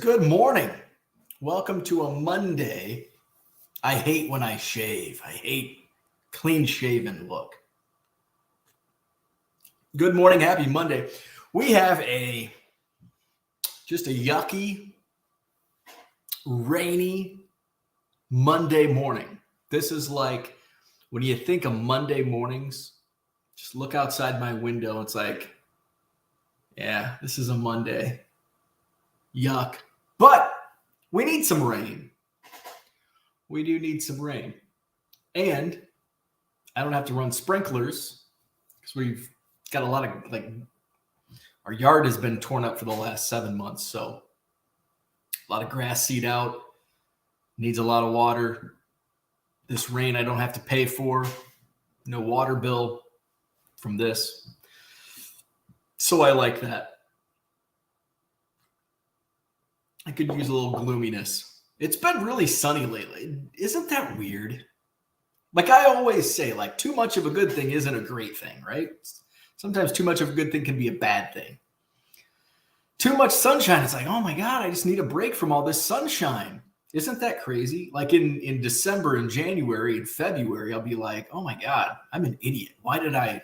Good morning. Welcome to a Monday. I hate when I shave. I hate clean shaven look. Good morning. Happy Monday. We have just a yucky, rainy Monday morning. This is like when you think of Monday mornings, just look outside my window. It's like, yeah, this is a Monday. Yuck. But we need some rain. We do need some rain. And I don't have to run sprinklers because we've got a lot of, our yard has been torn up for the last 7 months. So a lot of grass seed out, needs a lot of water. This rain I don't have to pay for. No water bill from this. So I like that. I could use a little gloominess. It's been really sunny lately. Isn't that weird? Like I always say, too much of a good thing isn't a great thing, right? Sometimes too much of a good thing can be a bad thing. Too much sunshine, it's like, oh my God, I just need a break from all this sunshine. Isn't that crazy? Like in December and January and February, I'll be like, oh my God, I'm an idiot. Why did I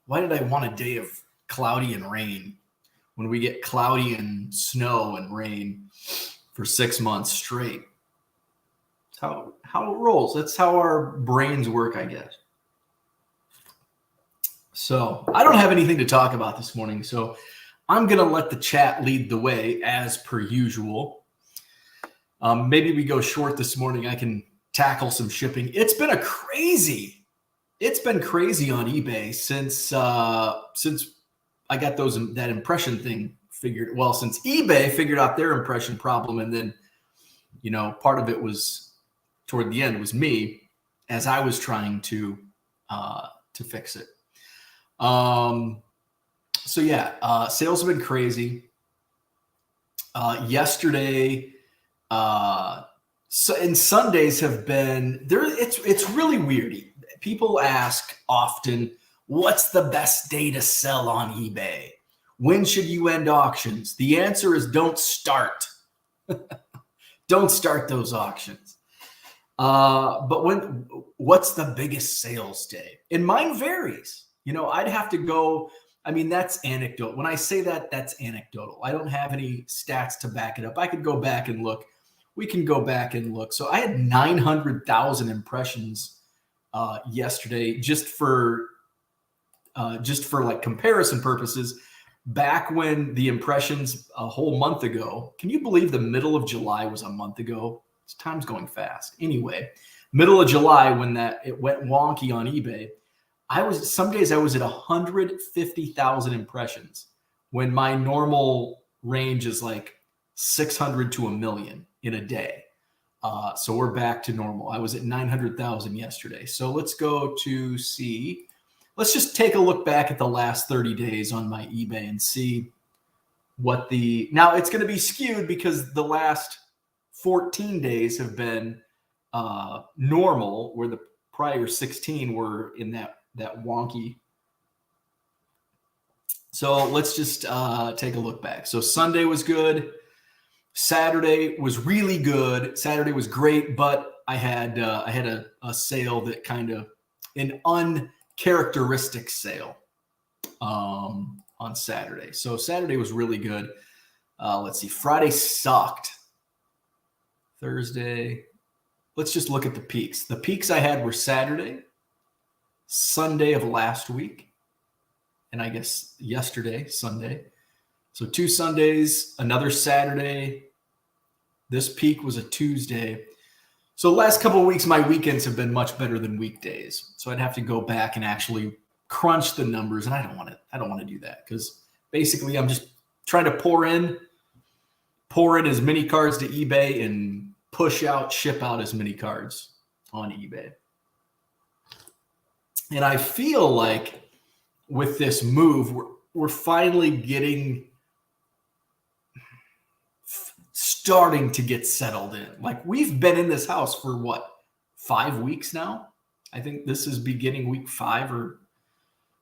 want a day of cloudy and rain when we get cloudy and snow and rain for 6 months straight? That's how it rolls. That's how our brains work, I guess. So I don't have anything to talk about this morning, so I'm going to let the chat lead the way as per usual. Maybe we go short this morning. I can tackle some shipping. It's been crazy on eBay since I got that impression thing figured. Well, since eBay figured out their impression problem, and then, part of it was toward the end was me as I was trying to fix it. Sales have been crazy. Yesterday, and Sundays have been there. It's really weird. People ask often, what's the best day to sell on eBay? When should you end auctions? The answer is don't start. Don't start those auctions. But what's the biggest sales day? And mine varies. I'd have to go. I mean, that's anecdotal. When I say that, that's anecdotal. I don't have any stats to back it up. I could go back and look. We can go back and look. So I had 900,000 impressions yesterday, just for comparison purposes. Back when the impressions a whole month ago, can you believe the middle of July was a month ago? Time's going fast. Anyway, middle of July when it went wonky on eBay, some days I was at 150,000 impressions when my normal range is like 600 to 1 million in a day. So we're back to normal. I was at 900,000 yesterday. So let's go to see. Let's just take a look back at the last 30 days on my eBay and see now it's going to be skewed because the last 14 days have been normal, where the prior 16 were in that wonky. So let's just take a look back. So Sunday was good. Saturday was really good. Saturday was great, but I had a sale that kind of an uncharacteristic sale on Saturday. So Saturday was really good. Let's see. Friday sucked. Thursday. Let's just look at the peaks. The peaks I had were Saturday, Sunday of last week, and I guess yesterday, Sunday. So 2 Sundays, another Saturday. This peak was a Tuesday. So the last couple of weeks, my weekends have been much better than weekdays. So I'd have to go back and actually crunch the numbers, and I don't want to do that because basically I'm just trying to pour in as many cards to eBay and ship out as many cards on eBay. And I feel like with this move, we're finally starting to get settled in. Like we've been in this house for 5 weeks now? I think this is beginning week 5 or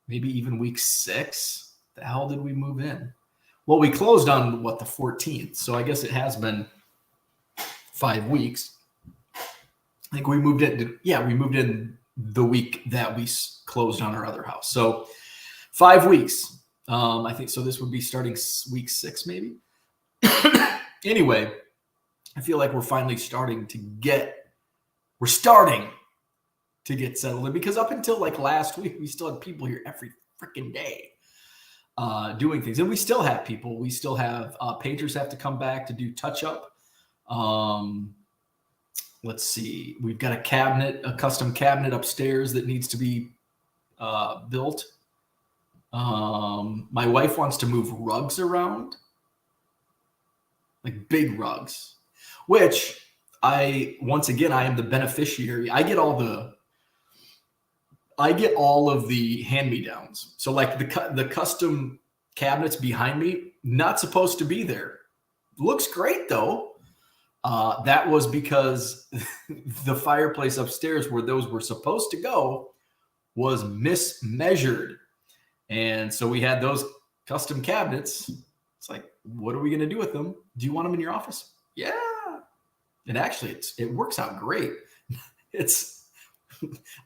maybe even week 6. The hell did we move in? Well, we closed on the 14th. So I guess it has been 5 weeks. I think we moved in. We moved in the week that we closed on our other house. So 5 weeks. I think so. This would be starting week 6, maybe. Anyway, I feel like we're finally starting to get settled in, because up until like last week, we still had people here every freaking day doing things, and we still have people. We still have painters have to come back to do touch up. Let's see. We've got a custom cabinet upstairs that needs to be built. My wife wants to move rugs around, like big rugs, which I am the beneficiary. I get all of the hand-me-downs. So like the custom cabinets behind me, not supposed to be there. Looks great though. That was because the fireplace upstairs where those were supposed to go was mismeasured. And so we had those custom cabinets. It's like, what are we going to do with them? Do you want them in your office? Yeah. And actually, it works out great. It's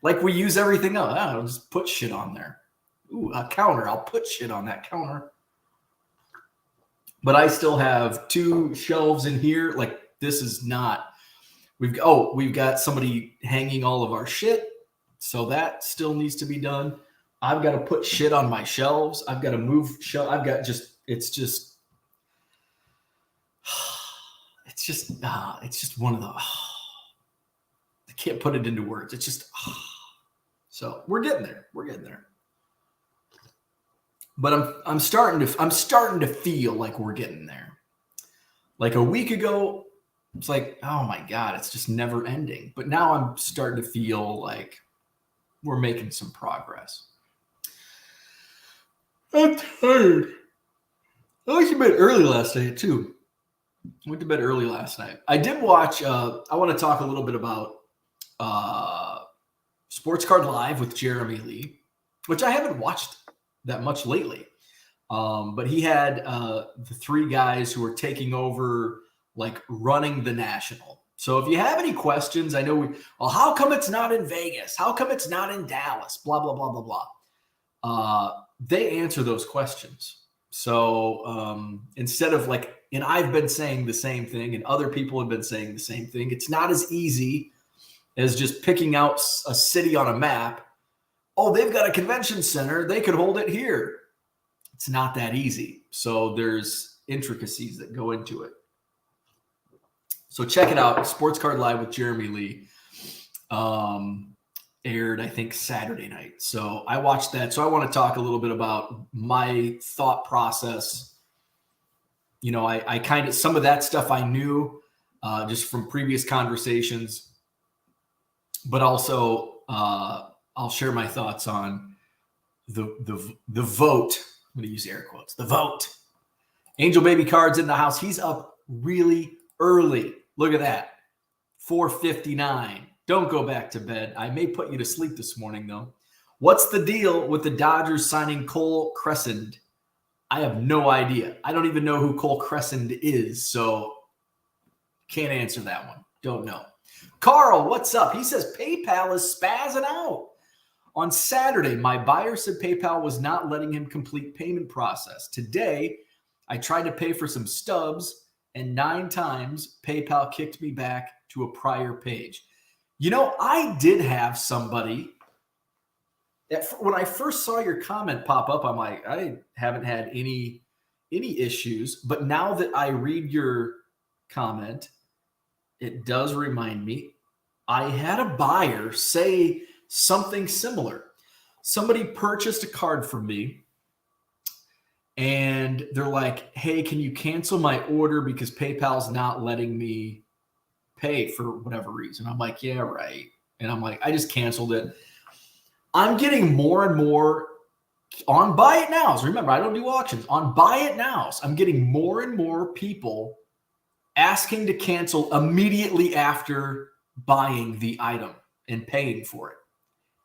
like we use everything else. I'll just put shit on there. Ooh, a counter. I'll put shit on that counter. But I still have 2 shelves in here. Like, this is not. We've got somebody hanging all of our shit. So that still needs to be done. I've got to put shit on my shelves. I've got to move it's just one of the, I can't put it into words. It's just, so we're getting there. But I'm starting to feel like we're getting there. Like a week ago, it's like, oh my God, it's just never ending. But now I'm starting to feel like we're making some progress. I'm tired. I went to bed early last night too. I did watch, I want to talk a little bit about Sports Card Live with Jeremy Lee, which I haven't watched that much lately. But he had the 3 guys who are taking over, like running the National. So if you have any questions, I know how come it's not in Vegas? How come it's not in Dallas? Blah, blah, blah, blah, blah. They answer those questions. So instead of like, and I've been saying the same thing and other people have been saying the same thing. It's not as easy as just picking out a city on a map. Oh, they've got a convention center. They could hold it here. It's not that easy. So there's intricacies that go into it. So check it out. Sports Card Live with Jeremy Lee. Aired, I think, Saturday night. So I watched that. So I want to talk a little bit about my thought process. You know, I kind of, some of that stuff I knew just from previous conversations, but also I'll share my thoughts on the vote. I'm going to use air quotes. The vote. Angel Baby Card's in the house. He's up really early. Look at that. 4:59. Don't go back to bed. I may put you to sleep this morning, though. What's the deal with the Dodgers signing Cole Crescent? I have no idea. I don't even know who Cole Crescent is, so can't answer that one. Don't know. Carl, what's up? He says PayPal is spazzing out. On Saturday, my buyer said PayPal was not letting him complete payment process. Today, I tried to pay for some stubs, and 9 times PayPal kicked me back to a prior page. You know, I did have somebody that when I first saw your comment pop up, I'm like, I haven't had any issues. But now that I read your comment, it does remind me. I had a buyer say something similar. Somebody purchased a card from me, and they're like, hey, can you cancel my order because PayPal's not letting me pay for whatever reason? I'm like, yeah, right. And I'm like, I just canceled it. I'm getting more and more on Buy It Nows. Remember, I don't do auctions. On Buy It Nows, I'm getting more and more people asking to cancel immediately after buying the item and paying for it.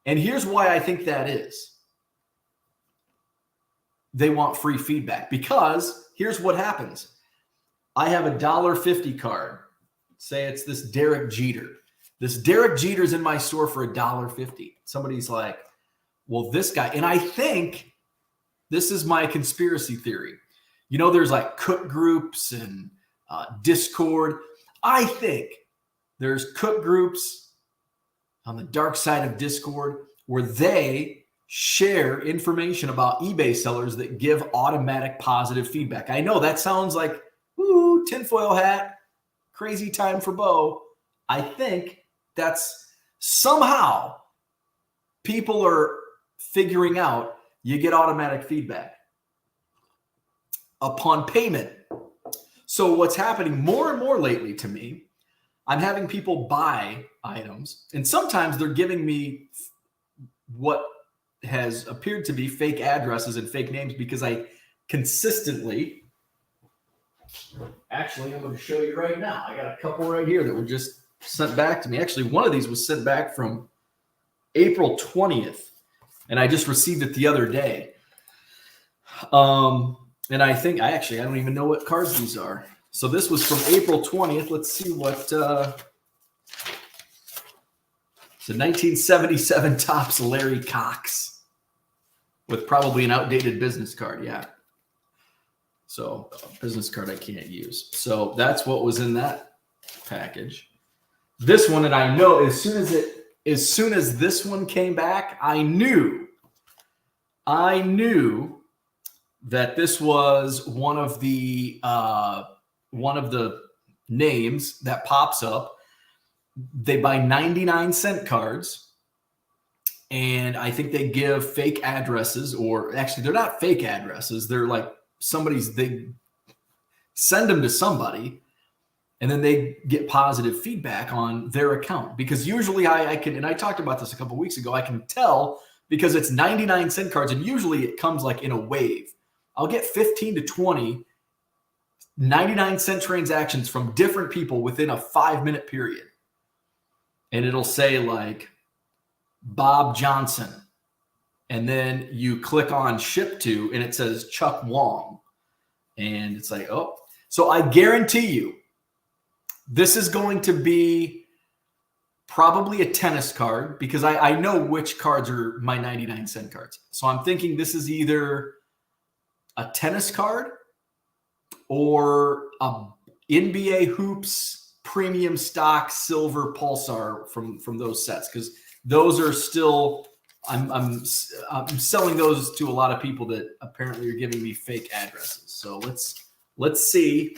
And here's why I think that is. They want free feedback, because here's what happens. I have a $1.50 card. Say it's this Derek Jeter. This Derek Jeter's in my store for $1.50. Somebody's like, well, this guy, and I think this is my conspiracy theory. You know, there's like cook groups and Discord. I think there's cook groups on the dark side of Discord where they share information about eBay sellers that give automatic positive feedback. I know that sounds like, ooh, tinfoil hat, crazy time for Bo. I think that's somehow people are figuring out you get automatic feedback upon payment. So what's happening more and more lately to me, I'm having people buy items, and sometimes they're giving me what has appeared to be fake addresses and fake names because I consistently, actually, I'm going to show you right now. I got a couple right here that were just sent back to me. Actually, one of these was sent back from April 20th, and I just received it the other day. And I think I don't even know what cards these are. So this was from April 20th. Let's see what it's a 1977 Topps Larry Cox with probably an outdated business card. Yeah. So a business card I can't use. So that's what was in that package. This one, and I know as soon as this one came back, I knew that this was one of the names that pops up. They buy 99-cent cards, and I think they give fake addresses, or actually they're not fake addresses. They're like they send them to somebody, and then they get positive feedback on their account. Because usually I can, and I talked about this a couple weeks ago, I can tell because it's 99-cent cards, and usually it comes like in a wave. I'll get 15 to 20 99-cent transactions from different people within a 5-minute period. And it'll say like Bob Johnson. And then you click on ship to, and it says Chuck Wong. And it's like, oh. So I guarantee you, this is going to be probably a tennis card because I know which cards are my 99-cent cards. So I'm thinking this is either a tennis card or a NBA Hoops premium stock silver pulsar from those sets, because those are still I'm selling those to a lot of people that apparently are giving me fake addresses. So let's see.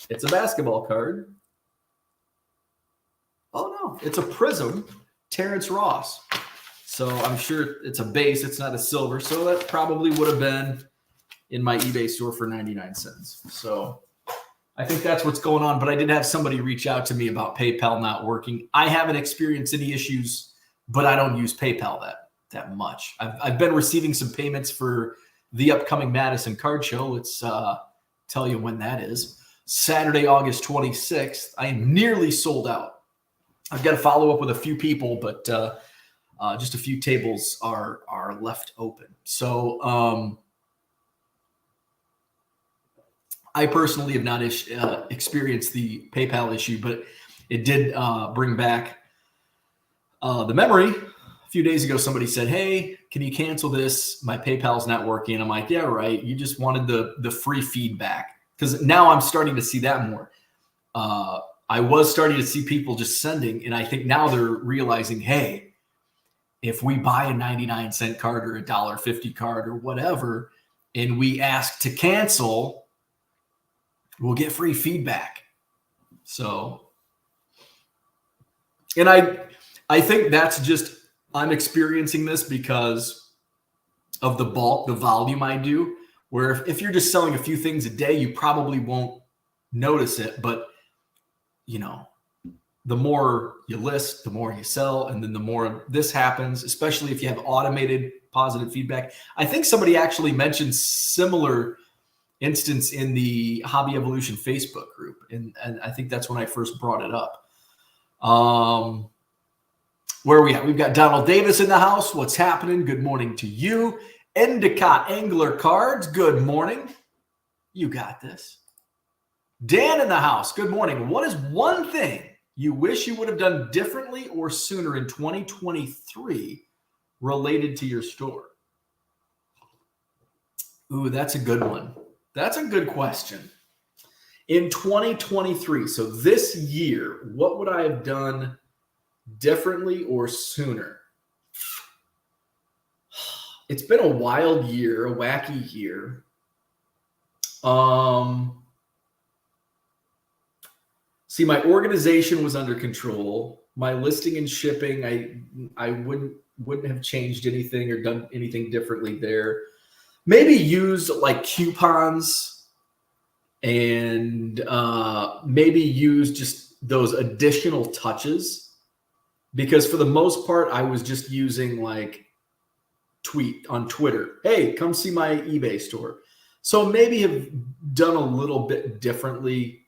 It's a basketball card. Oh no, it's a Prism Terrence Ross. So I'm sure it's a base. It's not a silver. So that probably would have been in my eBay store for 99 cents. So I think that's what's going on. But I did have somebody reach out to me about PayPal not working. I haven't experienced any issues, but I don't use PayPal that much. I've been receiving some payments for the upcoming Madison Card Show. Let's tell you when that is. Saturday, August 26th. I am nearly sold out. I've got to follow up with a few people, but just a few tables are left open. So I personally have not experienced the PayPal issue, but it did bring back the memory. A few days ago, somebody said, hey, can you cancel this? My PayPal's not working. I'm like, yeah, right. You just wanted the free feedback. Because now I'm starting to see that more. I was starting to see people just sending, and I think now they're realizing, hey, if we buy a 99-cent card or a $1.50 card or whatever, and we ask to cancel, we'll get free feedback. So, and I think that's just, I'm experiencing this because of the volume I do, where if you're just selling a few things a day, you probably won't notice it. But, you know, the more you list, the more you sell, and then the more this happens, especially if you have automated positive feedback. I think somebody actually mentioned similar instance in the Hobby Evolution Facebook group, and I think that's when I first brought it up. Where are we at? We've got Donald Davis in the house. What's happening? Good morning to you. Endicott Angler Cards, good morning. You got this. Dan in the house, good morning. What is one thing you wish you would have done differently or sooner in 2023 related to your store? Ooh, that's a good one. That's a good question. In 2023, so this year, what would I have done differently or sooner? It's been a wild year, a wacky year. See, my organization was under control. My listing and shipping, I wouldn't have changed anything or done anything differently there. Maybe use like coupons and maybe use just those additional touches, because for the most part, I was just using like tweet on Twitter, hey, come see my eBay store. So maybe have done a little bit differently,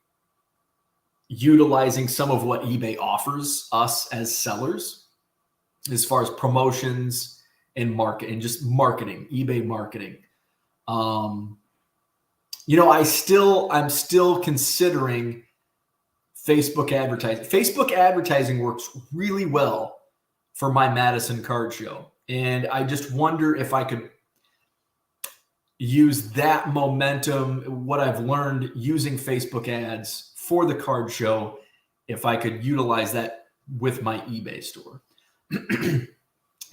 utilizing some of what eBay offers us as sellers as far as promotions and market and just marketing, eBay marketing. I'm still considering Facebook advertising. Facebook advertising works really well for my Madison card show. And I just wonder if I could use that momentum, what I've learned using Facebook ads for the card show, if I could utilize that with my eBay store. And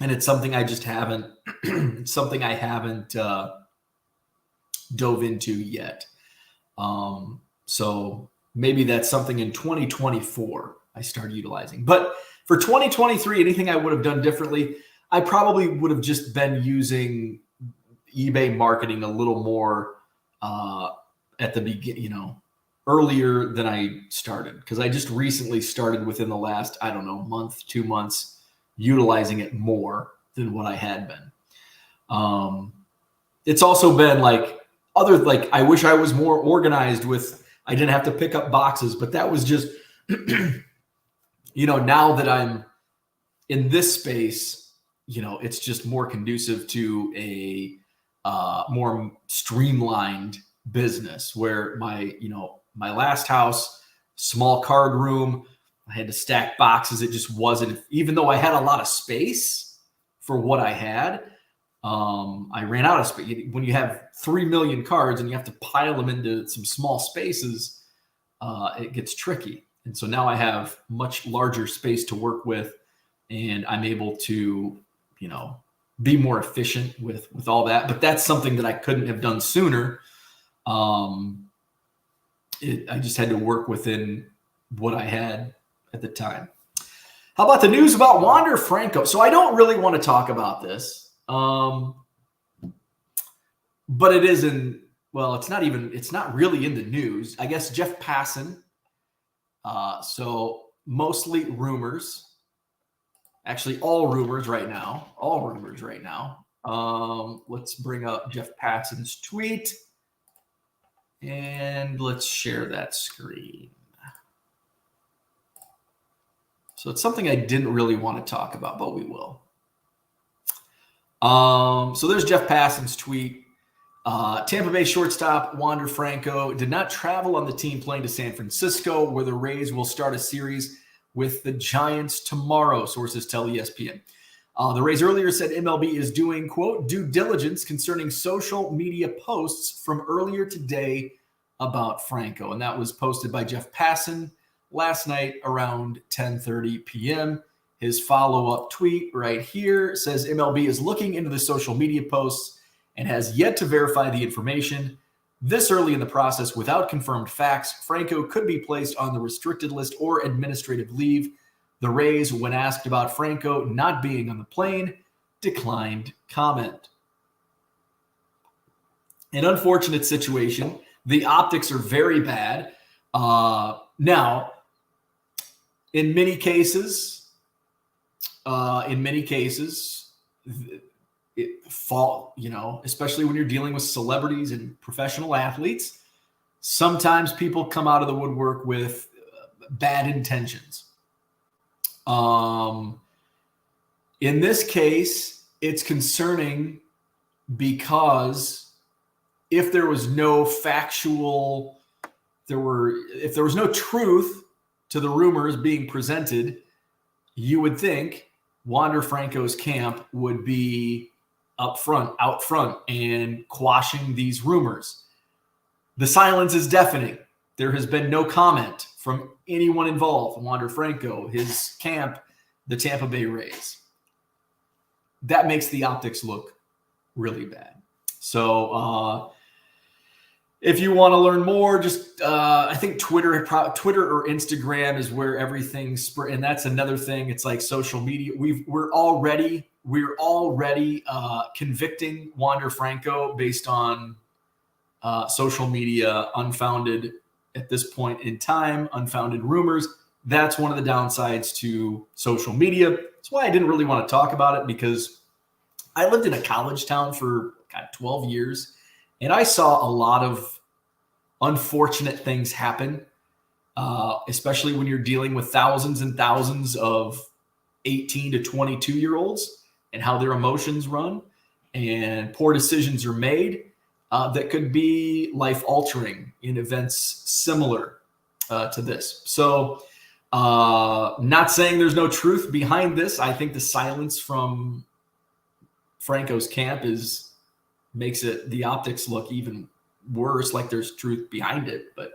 it's something I just haven't, it's something I haven't dove into yet. So maybe that's something in 2024 I started utilizing. But for 2023, anything I would have done differently, I probably would have just been using eBay marketing a little more at the beginning, earlier than I started, because I just recently started within the last, month, 2 months, utilizing it more than what I had been. It's also been I wish I was more organized I didn't have to pick up boxes, but that was just, now that I'm in this space, it's just more conducive to a more streamlined business where my last house, small card room, I had to stack boxes. It just wasn't, even though I had a lot of space for what I had, I ran out of space. When you have 3 million cards and you have to pile them into some small spaces, it gets tricky. And so now I have much larger space to work with, and I'm able to, be more efficient with all that. But that's something that I couldn't have done sooner. I just had to work within what I had at the time. How about the news about Wander Franco? So I don't really want to talk about this. But it is it's not really in the news. I guess Jeff Passan. So mostly rumors. Actually, all rumors right now. Let's bring up Jeff Passan's tweet. And let's share that screen. So it's something I didn't really want to talk about, but we will. So there's Jeff Passan's tweet. Tampa Bay shortstop Wander Franco did not travel on the team plane to San Francisco, where the Rays will start a series with the Giants tomorrow, sources tell ESPN. The Rays earlier said MLB is doing, quote, due diligence concerning social media posts from earlier today about Franco. And that was posted by Jeff Passan last night around 10:30 p.m. His follow-up tweet right here says MLB is looking into the social media posts and has yet to verify the information. This early in the process, without confirmed facts, Franco could be placed on the restricted list or administrative leave. The Rays, when asked about Franco not being on the plane, declined comment. An unfortunate situation. The optics are very bad. Now, in many cases, especially when you're dealing with celebrities and professional athletes, sometimes people come out of the woodwork with bad intentions. In this case, it's concerning because if there was no factual, if there was no truth to the rumors being presented, you would think Wander Franco's camp would be out front, and quashing these rumors. The silence is deafening. There has been no comment from anyone involved. Wander Franco, his camp, the Tampa Bay Rays. That makes the optics look really bad. So if you want to learn more, just I think Twitter or Instagram is where everything's, and that's another thing. It's like social media. We're already convicting Wander Franco based on social media, unfounded at this point in time, unfounded rumors. That's one of the downsides to social media. That's why I didn't really want to talk about it, because I lived in a college town for 12 years, and I saw a lot of unfortunate things happen, especially when you're dealing with thousands and thousands of 18 to 22-year-olds and how their emotions run, and poor decisions are made that could be life-altering in events similar to this. So not saying there's no truth behind this. I think the silence from Franco's camp makes the optics look even worse, like there's truth behind it. But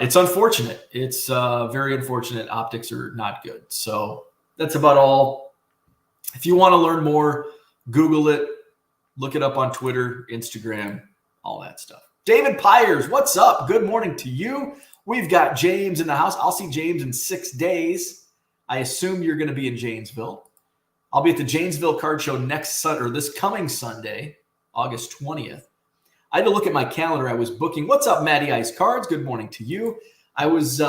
it's unfortunate. It's very unfortunate. Optics are not good. So that's about all. If you want to learn more, Google it, look it up on Twitter, Instagram, all that stuff. David Pyers, what's up? Good morning to you. We've got James in the house. I'll see James in 6 days. I assume you're going to be in Janesville. I'll be at the Janesville Card Show this coming Sunday, August 20th. I had to look at my calendar. I was booking. What's up, Matty Ice Cards? Good morning to you. I was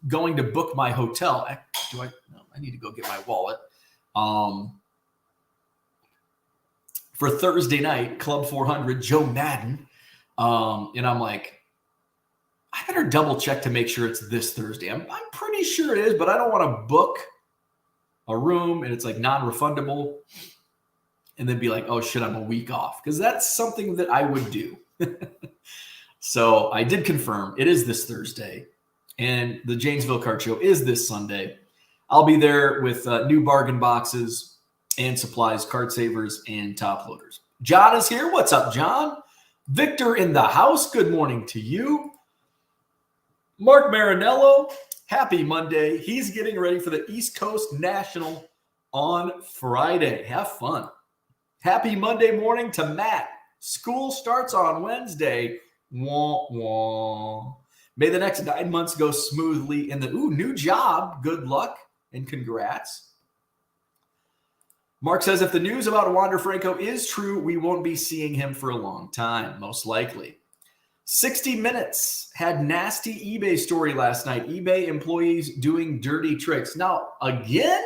going to book my hotel. No, I need to go get my wallet. For Thursday night, Club 400, Joe Madden. And I'm like, I better double check to make sure it's this Thursday. I'm pretty sure it is, but I don't want to book a room and it's like non-refundable and then be like, oh shit, I'm a week off. Because that's something that I would do. So I did confirm it is this Thursday, and the Janesville Card Show is this Sunday. I'll be there with new bargain boxes and supplies, card savers, and top loaders. John is here. What's up, John? Victor in the house. Good morning to you. Mark Marinello, happy Monday. He's getting ready for the East Coast National on Friday. Have fun. Happy Monday morning to Matt. School starts on Wednesday. Wah, wah. May the next 9 months go smoothly in the new job. Good luck and congrats. Mark says, if the news about Wander Franco is true, we won't be seeing him for a long time, most likely. 60 Minutes had nasty eBay story last night. eBay employees doing dirty tricks. Now, again,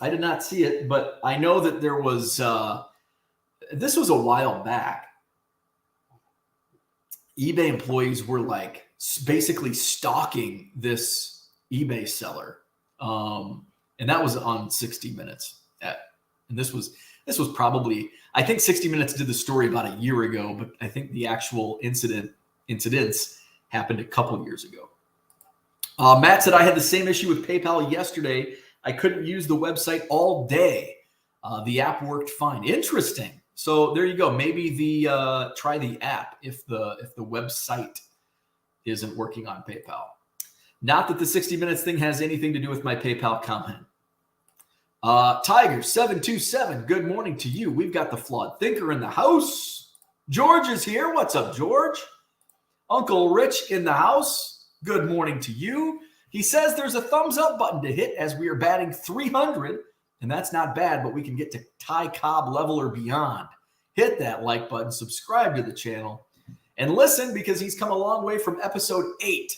I did not see it, but I know that there was, this was a while back. eBay employees were like basically stalking this eBay seller. And that was on 60 Minutes. And this was probably, I think 60 Minutes did the story about a year ago, but I think the actual incidents happened a couple years ago. Matt said, I had the same issue with PayPal yesterday. I couldn't use the website all day. The app worked fine. Interesting. So there you go. Maybe try the app if the website isn't working on PayPal. Not that the 60 Minutes thing has anything to do with my PayPal comment. Tiger727, good morning to you. We've got the Flawed Thinker in the house. George is here. What's up, George? Uncle Rich in the house. Good morning to you. He says there's a thumbs up button to hit as we are batting 300, and that's not bad, but we can get to Ty Cobb level or beyond. Hit that like button, subscribe to the channel, and listen, because he's come a long way from episode 8.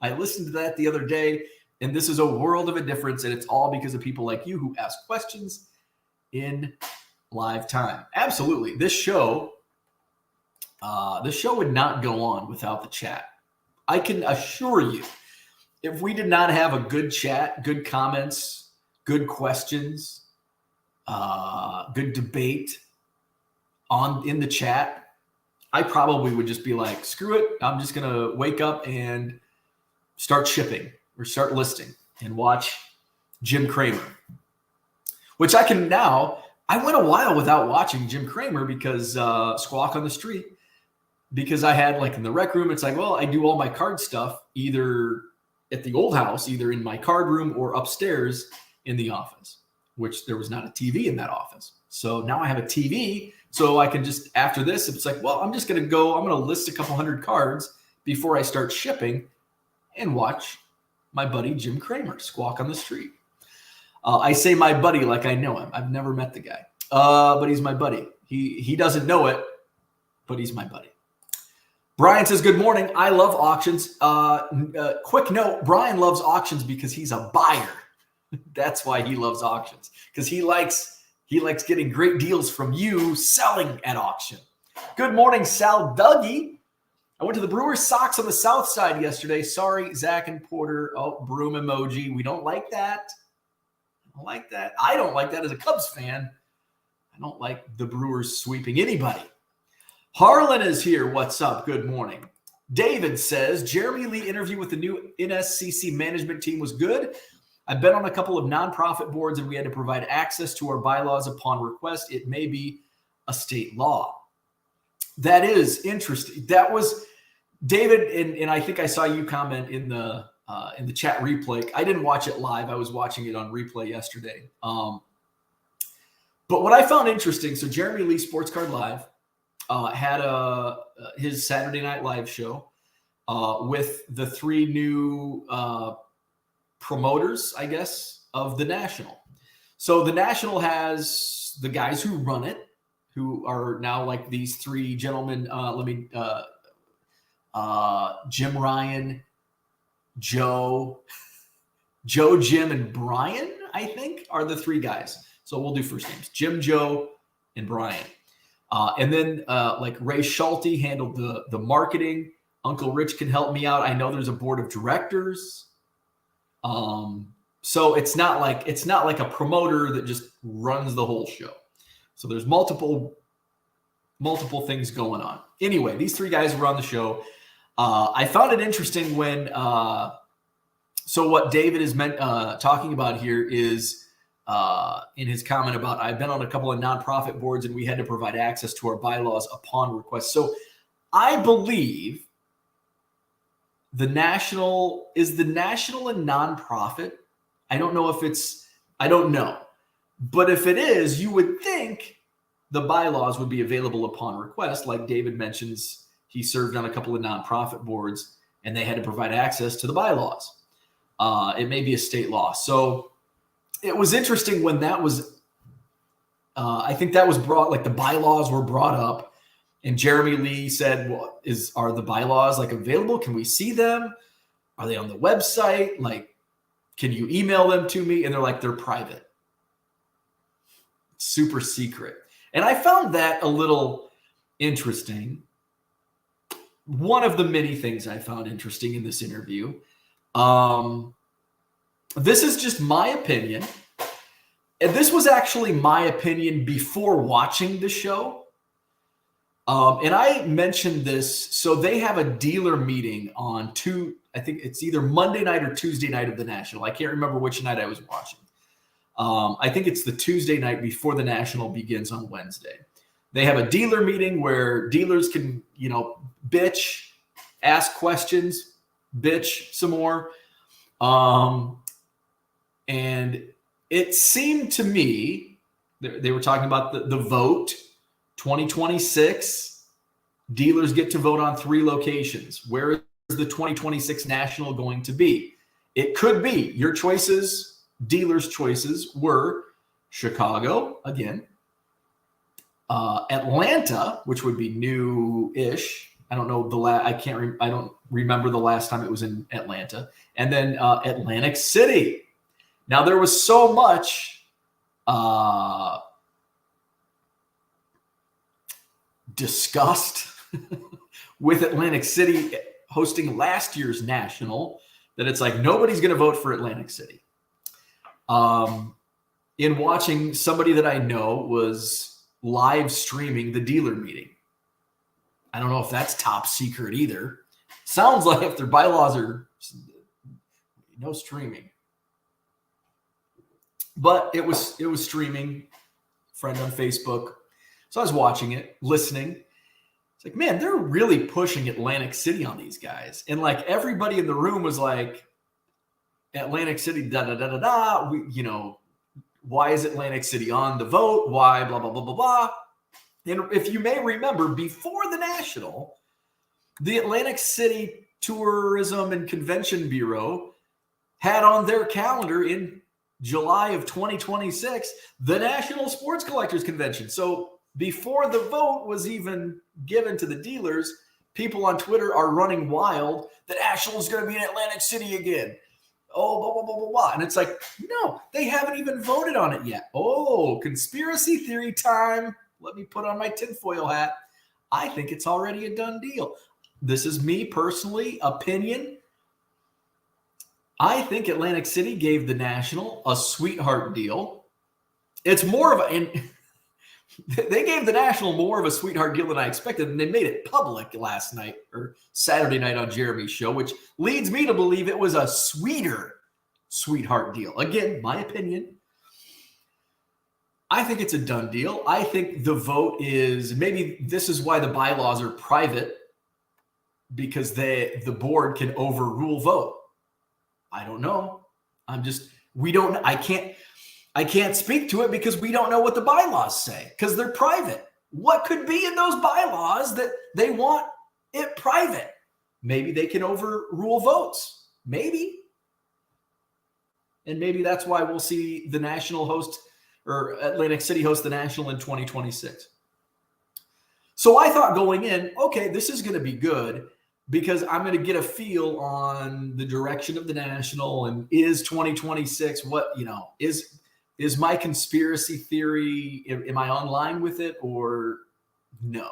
I listened to that the other day, and this is a world of a difference, and it's all because of people like you who ask questions in live time. Absolutely. This show would not go on without the chat. I can assure you, if we did not have a good chat, good comments, good questions, good debate in the chat, I probably would just be like, screw it. I'm just going to wake up and start shipping or start listing and watch Jim Cramer, which I can now. I went a while without watching Jim Cramer because Squawk on the Street, because I had like in the rec room, it's like, well, I do all my card stuff either at the old house, either in my card room or upstairs in the office, which there was not a TV in that office. So now I have a TV. So I can just, after this, it's like, well, I'm just going to go, I'm going to list a couple hundred cards before I start shipping and watch my buddy Jim Cramer Squawk on the Street. I say my buddy like I know him. I've never met the guy, but he's my buddy. He doesn't know it, but he's my buddy. Brian says, good morning. I love auctions. Quick note, Brian loves auctions because he's a buyer. That's why he loves auctions, because he likes getting great deals from you selling at auction. Good morning, Sal Dougie. I went to the Brewers Sox on the south side yesterday. Sorry, Zach and Porter. Oh, broom emoji. We don't like that. I don't like that. I don't like that as a Cubs fan. I don't like the Brewers sweeping anybody. Harlan is here. What's up? Good morning. David says, Jeremy Lee interview with the new NSCC management team was good. I've been on a couple of nonprofit boards and we had to provide access to our bylaws upon request. It may be a state law. That is interesting. That was David, and I think I saw you comment in the chat replay. I didn't watch it live. I was watching it on replay yesterday. But what I found interesting, so Jeremy Lee Sports Card Live had his Saturday Night Live show with the three new promoters, I guess, of the National. So the National has the guys who run it, who are now like these three gentlemen. Jim Ryan, Joe, Jim, and Brian, I think, are the three guys. So we'll do first names: Jim, Joe, and Brian. And then like Ray Schulte handled the marketing. Uncle Rich can help me out. I know there's a board of directors. So it's not like a promoter that just runs the whole show. So there's multiple things going on. Anyway, these three guys were on the show. I found it interesting when so what David is talking about here is in his comment about, I've been on a couple of nonprofit boards and we had to provide access to our bylaws upon request. So I believe the National a nonprofit. I don't know if I don't know. But if it is, you would think the bylaws would be available upon request. Like David mentions, he served on a couple of nonprofit boards and they had to provide access to the bylaws. It may be a state law. So it was interesting when that was, I think that was brought, like the bylaws were brought up. And Jeremy Lee said, well, are the bylaws like available? Can we see them? Are they on the website? Like, can you email them to me? And they're like, they're private. Super secret. And I found that a little interesting. One of the many things I found interesting in this interview. This is just my opinion. And this was actually my opinion before watching the show. And I mentioned this. So they have a dealer meeting on I think it's either Monday night or Tuesday night of the National. I can't remember which night I was watching. I think it's the Tuesday night before the National begins on Wednesday. They have a dealer meeting where dealers can, bitch, ask questions, bitch some more. And it seemed to me, they were talking about the vote, 2026, dealers get to vote on 3 locations. Where is the 2026 National going to be? It could be your choices, dealers' choices were Chicago, again, Atlanta, which would be new-ish. I don't know I don't remember the last time it was in Atlanta. And then Atlantic City. Now there was so much disgust with Atlantic City hosting last year's National that it's like nobody's going to vote for Atlantic City. in watching somebody that I know was live streaming the dealer meeting. I don't know if that's top secret either. Sounds like if their bylaws are no streaming. But it was streaming, friend on Facebook. So I was watching it, listening. It's like, man, they're really pushing Atlantic City on these guys. And like everybody in the room was like, Atlantic City, da da da da da. We, you know, why is Atlantic City on the vote? Why, blah, blah, blah, blah, blah. And if you may remember, before the National, the Atlantic City Tourism and Convention Bureau had on their calendar in July of 2026, the National Sports Collectors Convention. So before the vote was even given to the dealers, people on Twitter are running wild. The National is going to be in Atlantic City again. Oh, blah, blah, blah, blah, blah. And it's like, no, they haven't even voted on it yet. Oh, conspiracy theory time. Let me put on my tinfoil hat. I think it's already a done deal. This is me personally, opinion. I think Atlantic City gave the National a sweetheart deal. It's more of a, they gave the National more of a sweetheart deal than I expected, and they made it public last night or Saturday night on Jeremy's show, which leads me to believe it was a sweeter sweetheart deal. Again, my opinion. I think it's a done deal. I think the vote is, maybe this is why the bylaws are private, because the board can overrule vote. I don't know. I can't speak to it because we don't know what the bylaws say because they're private. What could be in those bylaws that they want it private? Maybe they can overrule votes. Maybe. And maybe that's why we'll see the National host or Atlantic City host the National in 2026. So I thought going in, okay, this is going to be good because I'm going to get a feel on the direction of the National and is 2026 what, is my conspiracy theory, am I online with it or no?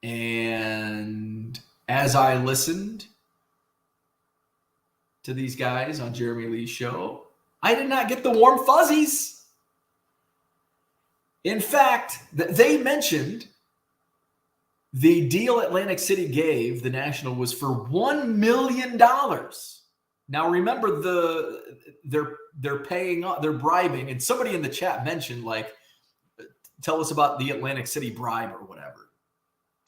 And as I listened to these guys on Jeremy Lee's show, I did not get the warm fuzzies. In fact, they mentioned the deal Atlantic City gave the National was for $1 million. Now remember, they're paying, they're bribing, and somebody in the chat mentioned, like, tell us about the Atlantic City bribe or whatever.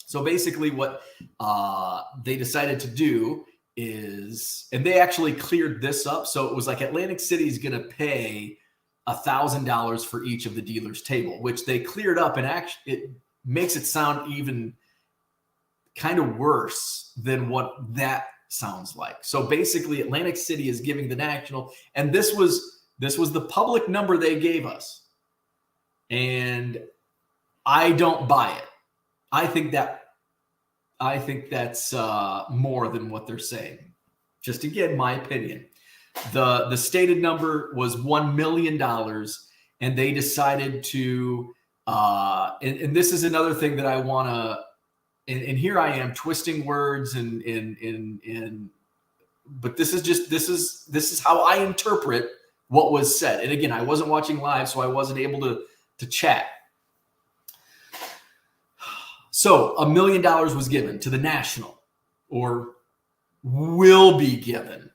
So basically what they decided to do is, and they actually cleared this up. So it was like Atlantic City is going to pay $1,000 for each of the dealers' table, which they cleared up, and actually it makes it sound even kind of worse than what that sounds like. So basically Atlantic City is giving the National, and this was the public number they gave us. And I don't buy it. I think that's more than what they're saying. Just again, my opinion. The stated number was $1 million, and they decided to and this is another thing that I want to, and here I am twisting words but this is how I interpret what was said. And again, I wasn't watching live, so I wasn't able to chat. So $1 million was given to the National, or will be given.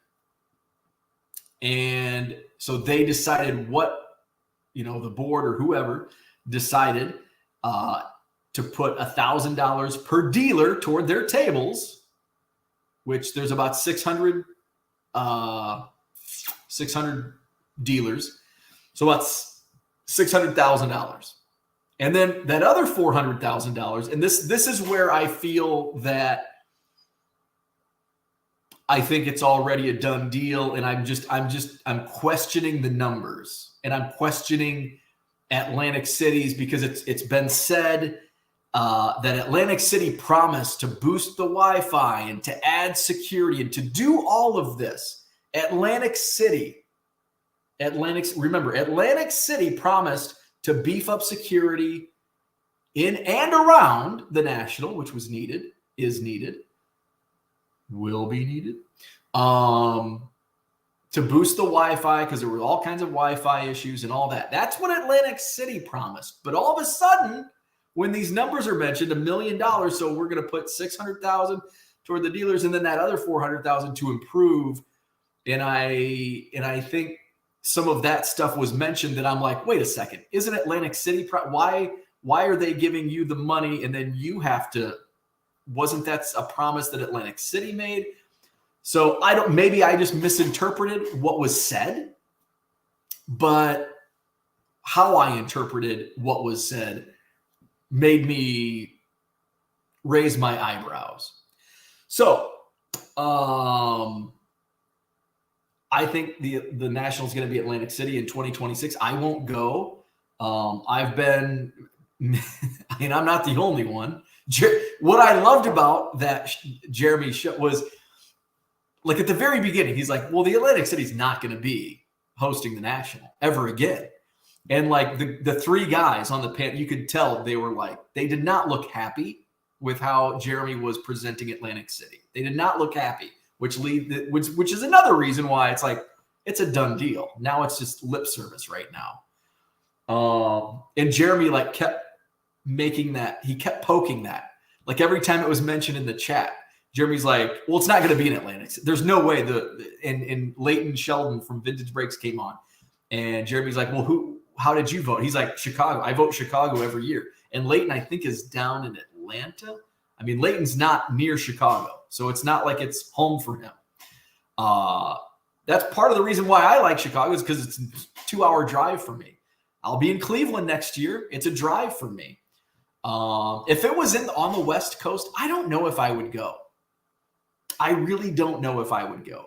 And so they decided the board or whoever decided to put $1,000 per dealer toward their tables, which there's about 600 dealers. So that's $600,000. And then that other $400,000, and this is where I feel that I think it's already a done deal, and I'm questioning the numbers, and I'm questioning Atlantic City's, because it's been said that Atlantic City promised to boost the Wi-Fi and to add security and to do all of this. Atlantic City promised to beef up security in and around the National, which was needed, is needed, will be needed. to boost the Wi-Fi because there were all kinds of Wi-Fi issues and all that. That's what Atlantic City promised. But all of a sudden, when these numbers are mentioned, $1 million, so we're going to put $600,000 toward the dealers, and then that other $400,000 to improve. And I think some of that stuff was mentioned that I'm like, wait a second, isn't Atlantic City? Why are they giving you the money and then you have to? Wasn't that a promise that Atlantic City made? So maybe I just misinterpreted what was said, but how I interpreted what was said made me raise my eyebrows. So, I think the National is going to be Atlantic City in 2026. I won't go. I've been, and I'm not the only one. What I loved about that Jeremy show was, like, at the very beginning, he's like, well, the Atlantic City's not going to be hosting the National ever again. And like the three guys on the panel, you could tell they were like, they did not look happy with how Jeremy was presenting Atlantic City. They did not look happy, which is another reason why it's like, it's a done deal. Now it's just lip service right now. And Jeremy like kept making that, he kept poking that. Like every time it was mentioned in the chat, Jeremy's like, well, it's not going to be in Atlantic City. There's no way. And Leighton Sheldon from Vintage Breaks came on. And Jeremy's like, well, how did you vote? He's like, Chicago. I vote Chicago every year. And Leighton, I think, is down in Atlanta. I mean, Leighton's not near Chicago, so it's not like it's home for him. That's part of the reason why I like Chicago, is because it's a 2-hour drive for me. I'll be in Cleveland next year. It's a drive for me. If it was on the West Coast, I don't know if I would go. I really don't know if I would go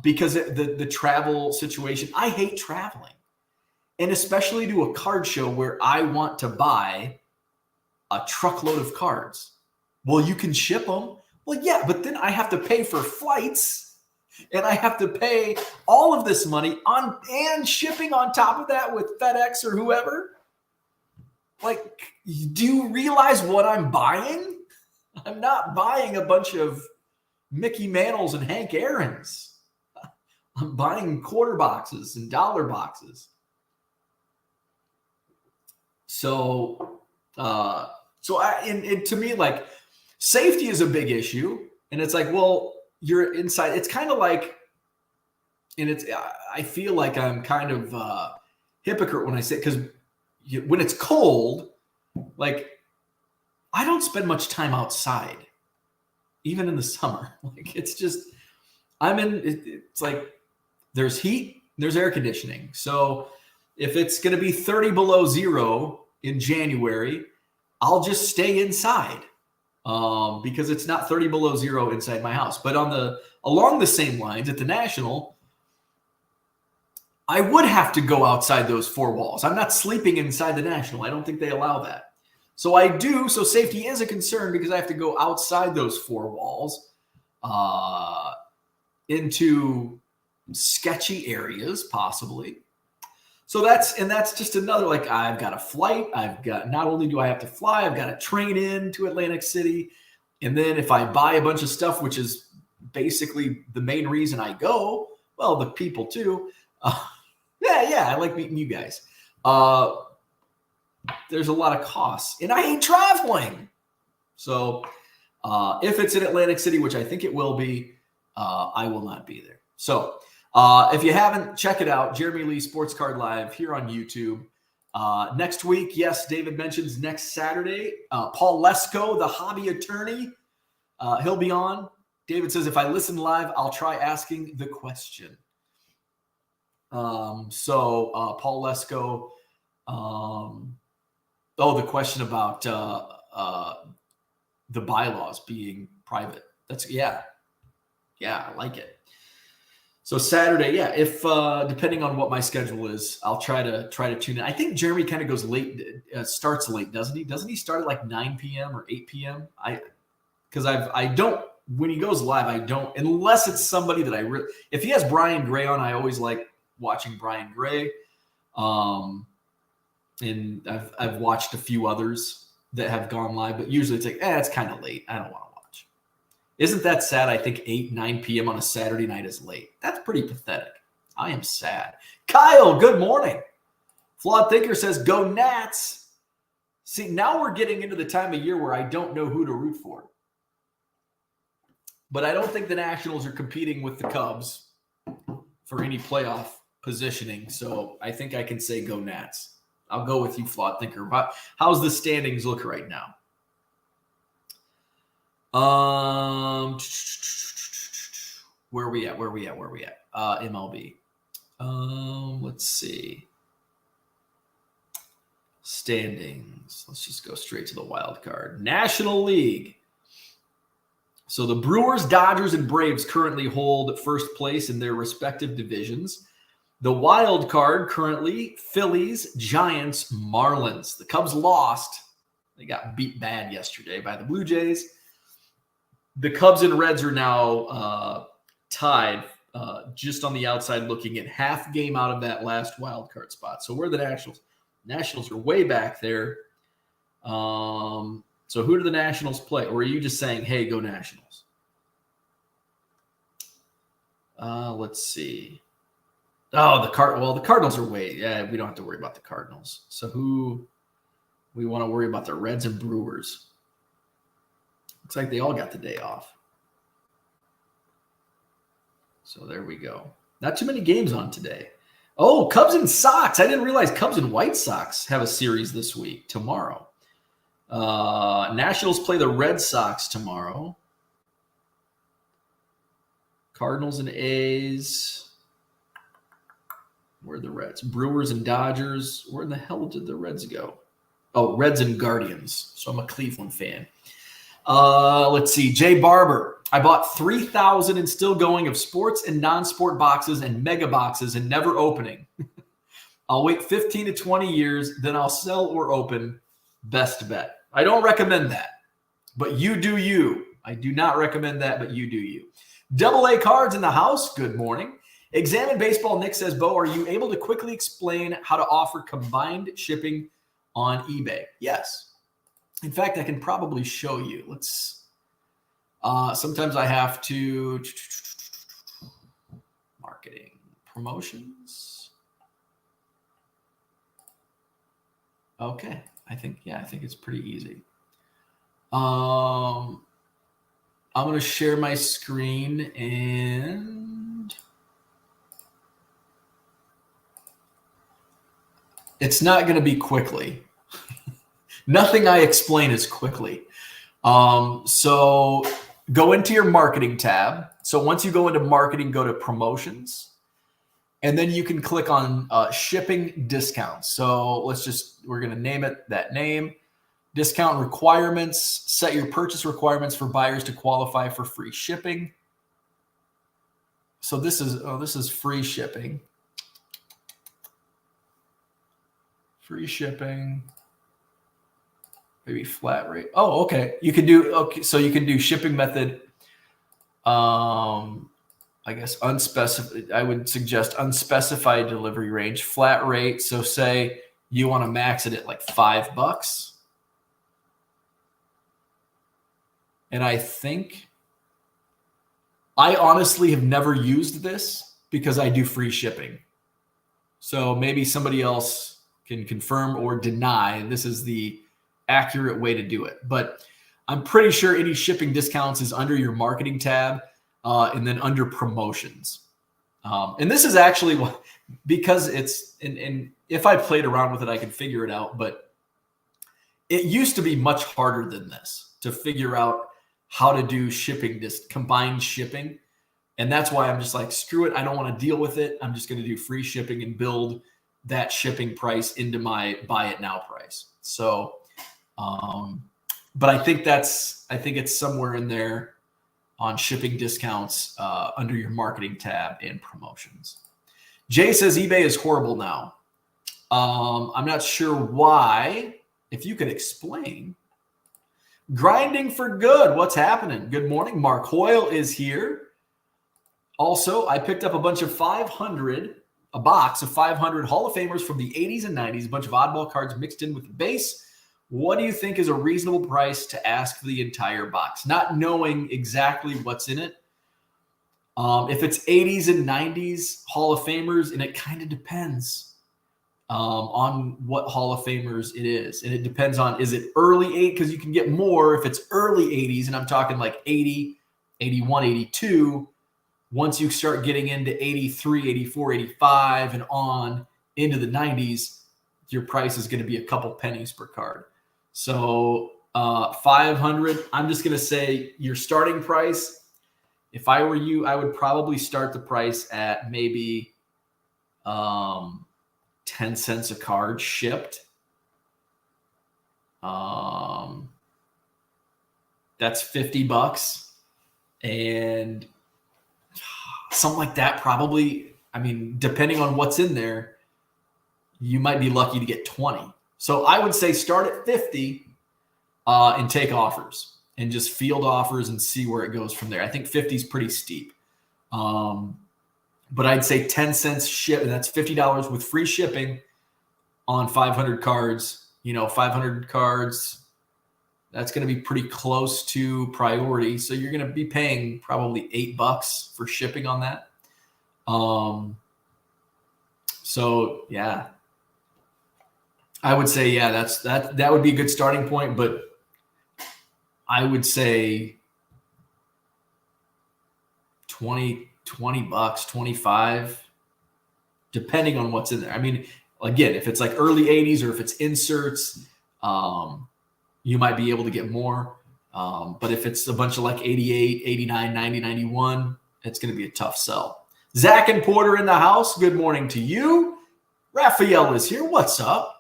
because the travel situation. I hate traveling, and especially to a card show where I want to buy a truckload of cards. Well, you can ship them. Well, yeah, but then I have to pay for flights, and I have to pay all of this money and shipping on top of that with FedEx or whoever. Like, do you realize what I'm buying? I'm not buying a bunch of Mickey Mantles and Hank Aaron's. I'm buying quarter boxes and dollar boxes. So to me, like, safety is a big issue. And it's like, well, you're inside. It's kind of like, and I feel like I'm kind of hypocrite when I say, because when it's cold, like, I don't spend much time outside, even in the summer. Like, it's just, it's like, there's heat, there's air conditioning. So if it's going to be 30 below zero in January, I'll just stay inside because it's not 30 below zero inside my house. But along the same lines at the National, I would have to go outside those four walls. I'm not sleeping inside the National. I don't think they allow that. So I do. So safety is a concern because I have to go outside those four walls into sketchy areas, possibly. So that's just another, like, I've got a flight. Not only do I have to fly, I've got to train in to Atlantic City. And then if I buy a bunch of stuff, which is basically the main reason I go, well, the people too. Yeah, I like meeting you guys. There's a lot of costs, and I hate traveling. So if it's in Atlantic City, which I think it will be, I will not be there. So if you haven't, check it out. Jeremy Lee Sports Card Live here on YouTube. Next week, yes, David mentions next Saturday, Paul Lesko, the hobby attorney, he'll be on. David says, if I listen live, I'll try asking the question. Paul Lesko, the question about the bylaws being private. Yeah, I like it. So Saturday, yeah, if depending on what my schedule is, I'll try to tune in. I think Jeremy kind of goes late, starts late, doesn't he? Doesn't he start at like 9 p.m. or 8 p.m.? When he goes live, I don't, unless it's somebody that if he has Brian Gray on, I always like watching Brian Gray. And I've watched a few others that have gone live, but usually it's like, it's kind of late. I don't want to watch. Isn't that sad? I think 8, 9 p.m. on a Saturday night is late. That's pretty pathetic. I am sad. Kyle, good morning. Flawed Thinker says, go Nats. See, now we're getting into the time of year where I don't know who to root for. But I don't think the Nationals are competing with the Cubs for any playoff positioning. So I think I can say go Nats. I'll go with you, Flawed Thinker. How's the standings look right now? Where are we at? MLB. Let's see. Standings. Let's just go straight to the wild card. National League. So the Brewers, Dodgers, and Braves currently hold first place in their respective divisions. The wild card currently, Phillies, Giants, Marlins. The Cubs lost. They got beat bad yesterday by the Blue Jays. The Cubs and Reds are now tied just on the outside looking at half game out of that last wild card spot. So where are the Nationals? Nationals are way back there. So who do the Nationals play? Or are you just saying, hey, go Nationals? Let's see. Oh, the Cardinals are way. Yeah, we don't have to worry about the Cardinals. So who we want to worry about? The Reds and Brewers. Looks like they all got the day off. So there we go. Not too many games on today. Oh, Cubs and Sox. I didn't realize Cubs and White Sox have a series this week, tomorrow. Nationals play the Red Sox tomorrow. Cardinals and A's. Where are the Reds? Brewers and Dodgers. Where in the hell did the Reds go? Oh, Reds and Guardians. So I'm a Cleveland fan. Let's see. Jay Barber. I bought 3,000 and still going of sports and non-sport boxes and mega boxes and never opening. I'll wait 15 to 20 years, then I'll sell or open. Best bet. I don't recommend that, but you do you. I do not recommend that, but you do you. Double A Cards in the house. Good morning. Examine Baseball Nick says, Bo, are you able to quickly explain how to offer combined shipping on eBay? Yes. In fact, I can probably show you. Let's. Sometimes I have to marketing promotions. Okay. I think it's pretty easy. I'm going to share my screen and it's not going to be quickly. Nothing I explain is quickly. So go into your marketing tab. So once you go into marketing, go to promotions. And then you can click on shipping discounts. So we're going to name it that name. Discount requirements. Set your purchase requirements for buyers to qualify for free shipping. So this is free shipping. Free shipping. Maybe flat rate. Oh, okay. So you can do shipping method. I guess unspecified. I would suggest unspecified delivery range, flat rate. So say you want to max it at like $5. And I honestly have never used this because I do free shipping. So maybe somebody else can confirm or deny this is the accurate way to do it. But I'm pretty sure any shipping discounts is under your marketing tab. And then under promotions. And this is actually because it's, and if I played around with it, I could figure it out. But it used to be much harder than this to figure out how to do shipping, this combined shipping. And that's why I'm just like, screw it. I don't want to deal with it. I'm just going to do free shipping and build that shipping price into my buy it now price. So, but I think it's somewhere in there on shipping discounts under your marketing tab and promotions. Jay says eBay is horrible now. I'm not sure why. If you could explain. Grinding for good. What's happening? Good morning. Mark Hoyle is here. Also, I picked up a box of 500 Hall of Famers from the 80s and 90s, a bunch of oddball cards mixed in with the base. What do you think is a reasonable price to ask for the entire box? Not knowing exactly what's in it. If it's 80s and 90s Hall of Famers, and it kind of depends on what Hall of Famers it is. And it depends on, is it early 8? Because you can get more if it's early 80s, and I'm talking like 80, 81, 82. Once you start getting into 83, 84, 85, and on into the 90s, your price is going to be a couple pennies per card. So 500, I'm just going to say your starting price. If I were you, I would probably start the price at maybe 10 cents a card shipped. That's $50. And something like that, probably, I mean, depending on what's in there, you might be lucky to get 20. So I would say start at 50 and take offers and just field offers and see where it goes from there. I think 50 is pretty steep. But I'd say 10 cents ship, and that's $50 with free shipping on 500 cards. 500 cards, that's going to be pretty close to priority. So you're going to be paying probably $8 for shipping on that. So yeah, I would say, yeah, that would be a good starting point, but I would say 20 bucks, 25, depending on what's in there. I mean, again, if it's like early 80s or if it's inserts, you might be able to get more. But if it's a bunch of like 88, 89, 90, 91, it's going to be a tough sell. Zach and Porter in the house. Good morning to you. Raphael is here. What's up?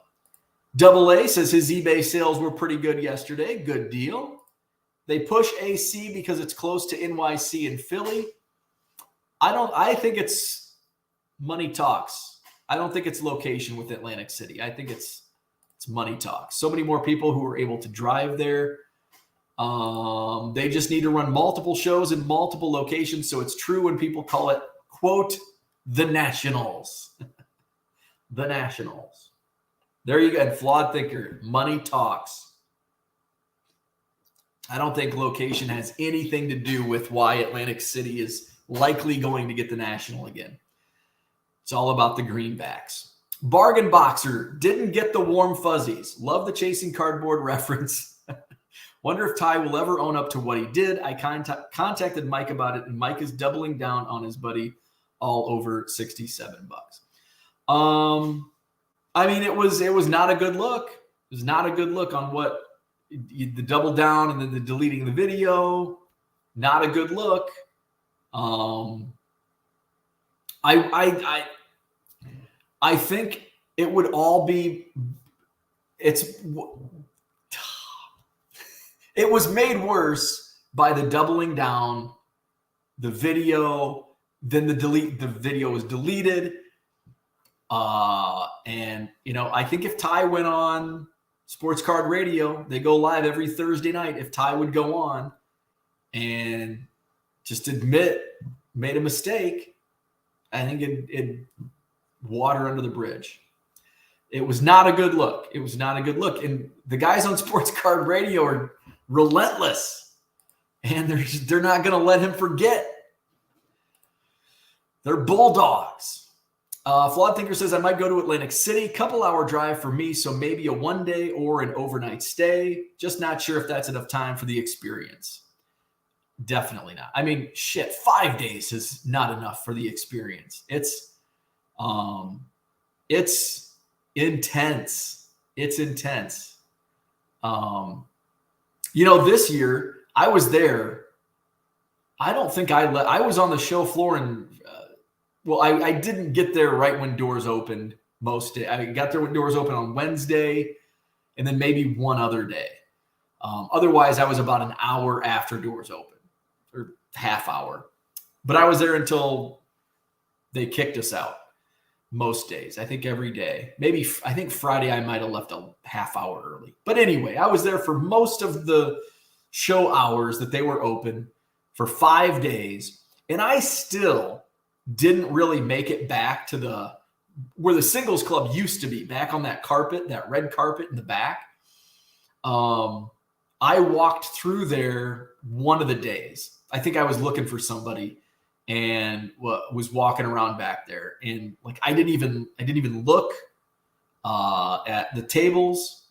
Double A says his eBay sales were pretty good yesterday. Good deal. They push AC because it's close to NYC and Philly. I think it's money talks. I don't think it's location with Atlantic City. I think it's money talks. So many more people who are able to drive there. They just need to run multiple shows in multiple locations. So it's true when people call it, quote, the Nationals. The Nationals. There you go. And Flawed Thinker, money talks. I don't think location has anything to do with why Atlantic City is likely going to get the National again. It's all about the greenbacks. Bargain Boxer didn't get the warm fuzzies. Love the chasing cardboard reference. Wonder if Ty will ever own up to what he did. I contacted Mike about it, and Mike is doubling down on his buddy all over $67. I mean, it was not a good look. It was not a good look on what the double down and then the deleting the video. Not a good look. I think it would all be. It was made worse by the doubling down, the video, then the video was deleted. And I think if Ty went on Sports Card Radio, they go live every Thursday night. If Ty would go on and just admit made a mistake, I think it'd water under the bridge. It was not a good look. It was not a good look. And the guys on Sports Card Radio are relentless, and they're not going to let him forget. They're bulldogs. Flawed Thinker says, I might go to Atlantic City, couple-hour drive for me, so maybe a one-day or an overnight stay. Just not sure if that's enough time for the experience. Definitely not. I mean, shit, 5 days is not enough for the experience. It's intense. It's intense. This year I was there. I don't think I was on the show floor and I didn't get there right when doors opened most days. I got there when doors open on Wednesday and then maybe one other day. Otherwise, I was about an hour after doors open, or half hour. But I was there until they kicked us out most days. I think every day. I think Friday I might have left a half hour early. But anyway, I was there for most of the show hours that they were open for 5 days. And I still didn't really make it back to where the singles club used to be, back on that carpet, that red carpet in the back. I walked through there one of the days. I think I was looking for somebody and was walking around back there, and like I didn't even look at the tables,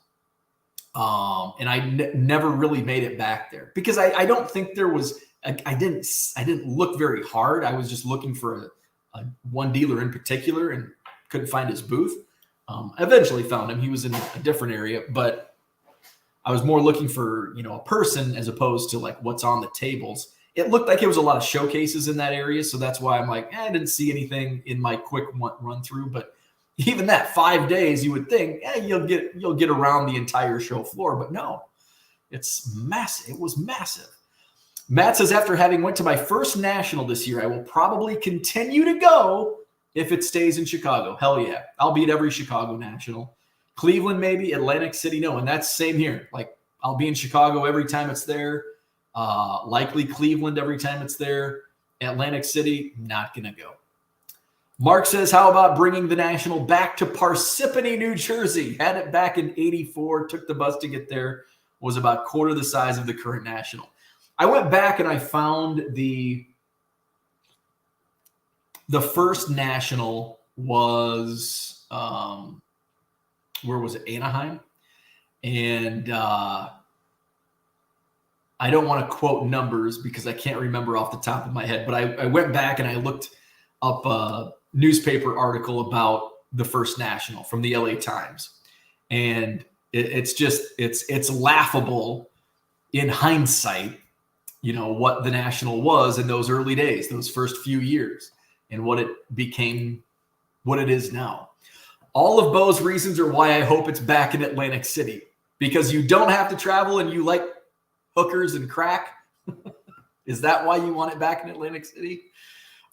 and I never really made it back there because I don't think there was. I didn't look very hard. I was just looking for a one dealer in particular and couldn't find his booth. I eventually found him. He was in a different area, but I was more looking for, a person as opposed to like what's on the tables. It looked like it was a lot of showcases in that area. So that's why I'm like, I didn't see anything in my quick run through, but even that 5 days, you would think, you'll get around the entire show floor, but no, it's massive. It was massive. Matt says, after having went to my first national this year, I will probably continue to go if it stays in Chicago. Hell yeah. I'll be at every Chicago national. Cleveland, maybe. Atlantic City, no. And that's same here. Like, I'll be in Chicago every time it's there. Likely Cleveland every time it's there. Atlantic City, not going to go. Mark says, how about bringing the national back to Parsippany, New Jersey? Had it back in 84, took the bus to get there, was about quarter the size of the current national. I went back and I found the first national was, where was it? Anaheim. And I don't want to quote numbers because I can't remember off the top of my head, but I went back and I looked up a newspaper article about the first national from the LA Times. And it's laughable in hindsight, what the national was in those early days, those first few years, and what it became, what it is now. All of Bo's reasons are why I hope it's back in Atlantic City, because you don't have to travel and you like hookers and crack. Is that why you want it back in Atlantic City?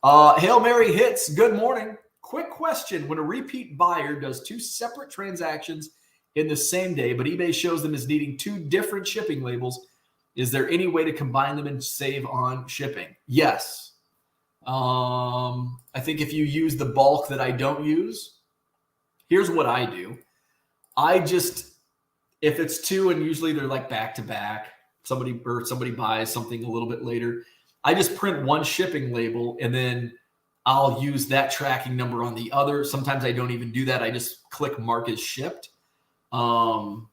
Hail Mary hits. Good morning. Quick question. When a repeat buyer does 2 separate transactions in the same day, but eBay shows them as needing 2 different shipping labels, is there any way to combine them and save on shipping? Yes. I think if you use the bulk that I don't use, here's what I do. If it's 2 and usually they're like back to back, somebody buys something a little bit later, I just print one shipping label and then I'll use that tracking number on the other. Sometimes I don't even do that. I just click mark as shipped. And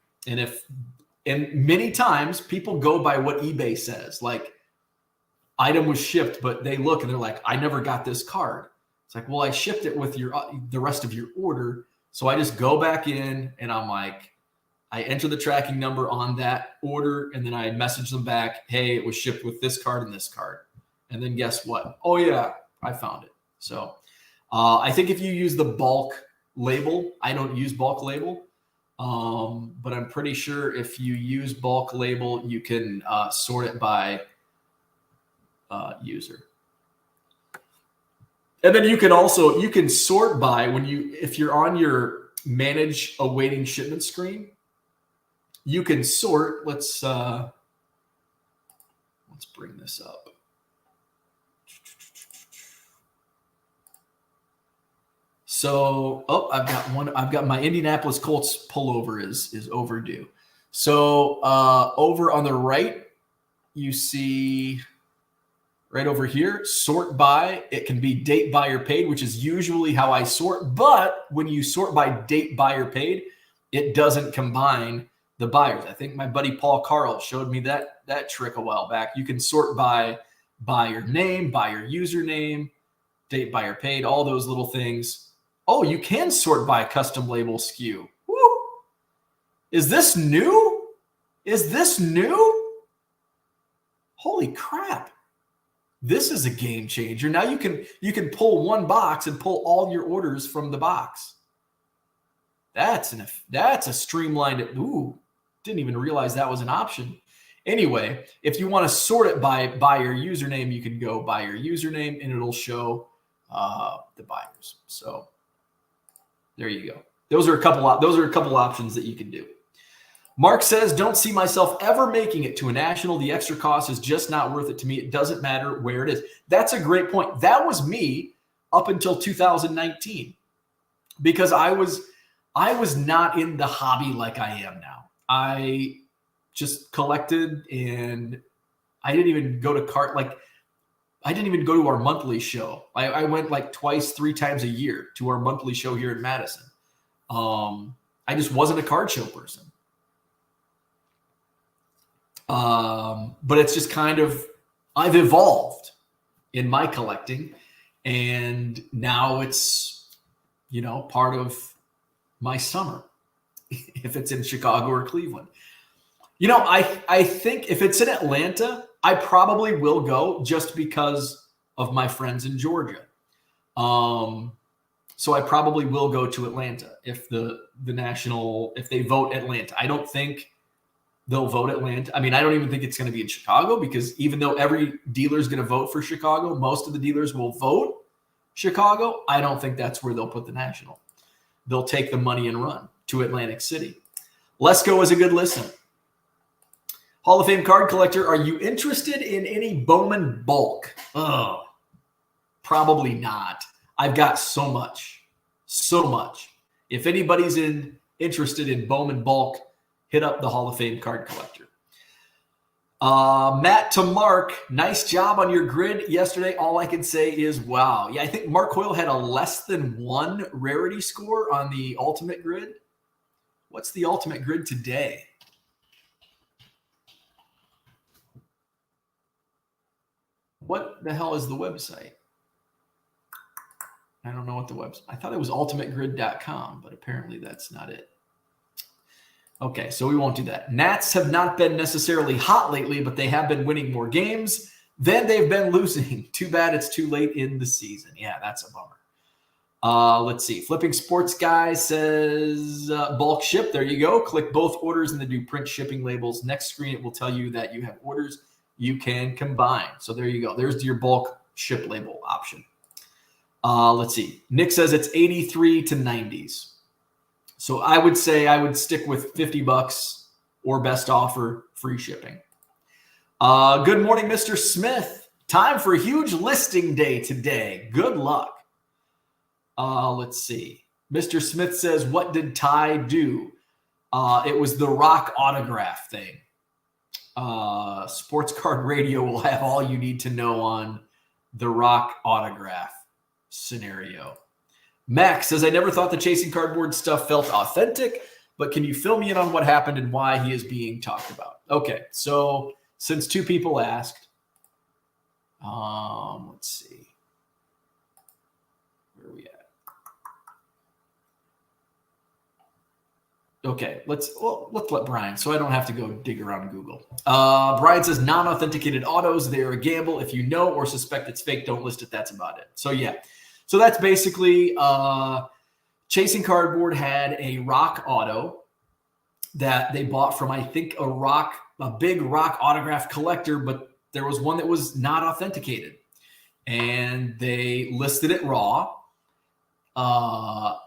many times people go by what eBay says, like item was shipped, but they look and they're like, I never got this card. It's like, well, I shipped it with the rest of your order. So I just go back in and I'm like, I enter the tracking number on that order and then I message them back, hey, it was shipped with this card and this card. And then guess what? Oh yeah, I found it. So I think if you use the bulk label, I don't use bulk label, but I'm pretty sure if you use bulk label, you can sort it by user. And then you can sort by if you're on your manage awaiting shipment screen, you can sort. Let's bring this up. So, I've got my Indianapolis Colts pullover is overdue. So over on the right, you see right over here, sort by. It can be date buyer paid, which is usually how I sort. But when you sort by date buyer paid, it doesn't combine the buyers. I think my buddy Paul Carl showed me that trick a while back. You can sort by buyer name, buyer username, date buyer paid, all those little things. Oh, you can sort by custom label SKU. Woo! Is this new? Holy crap. This is a game changer. Now you can pull one box and pull all your orders from the box. That's a streamlined. Ooh, didn't even realize that was an option. Anyway, if you want to sort it by buyer username, you can go buyer username and it'll show the buyers. So there you go. Those are a couple options that you can do. Mark says, don't see myself ever making it to a national. The extra cost is just not worth it to me. It doesn't matter where it is. That's a great point. That was me up until 2019 because I was not in the hobby like I am now. I just collected, and I didn't even go to I didn't even go to our monthly show. I went like twice, 3 times a year to our monthly show here in Madison. I just wasn't a card show person. But it's just kind of, I've evolved in my collecting, and now it's, part of my summer, if it's in Chicago or Cleveland. I think if it's in Atlanta, I probably will go just because of my friends in Georgia. So I probably will go to Atlanta if if they vote Atlanta. I don't think they'll vote Atlanta. I mean, I don't even think it's going to be in Chicago, because even though every dealer is going to vote for Chicago, most of the dealers will vote Chicago. I don't think that's where they'll put the national. They'll take the money and run to Atlantic City. Lesko is a good listen. Hall of Fame card collector, are you interested in any Bowman bulk? Oh, probably not. I've got so much. If anybody's interested in Bowman bulk, hit up the Hall of Fame card collector. Matt to Mark, nice job on your grid yesterday. All I can say is wow. Yeah, I think Mark Hoyle had a less than 1 rarity score on the ultimate grid. What's the ultimate grid today? What the hell is the website? I don't know what the website. I thought it was ultimategrid.com, but apparently that's not it. Okay, so we won't do that. Nats have not been necessarily hot lately, but they have been winning more games than they've been losing. Too bad it's too late in the season. Yeah, that's a bummer. Let's see. Flipping Sports Guy says bulk ship. There you go. Click both orders and then do print shipping labels. Next screen, it will tell you that you have orders you can combine. So there you go. There's your bulk ship label option. Let's see. Nick says it's 83 to 90s. So I would say I would stick with $50 or best offer, free shipping. Good morning, Mr. Smith. Time for a huge listing day today. Good luck. Let's see. Mr. Smith says, what did Ty do? It was the rock autograph thing. Sports Card Radio will have all you need to know on the rock autograph scenario. Max says, I never thought the chasing cardboard stuff felt authentic, but can you fill me in on what happened and why he is being talked about? Okay, so since 2 people asked, let's see. Where are we at? Okay, let's let Brian, so I don't have to go dig around Google. Brian says, non-authenticated autos, they're a gamble. If you know or suspect it's fake, don't list it. That's about it. So yeah. So that's basically Chasing Cardboard had a rock auto that they bought from, I think, a big rock autograph collector, but there was one that was not authenticated. And they listed it raw. I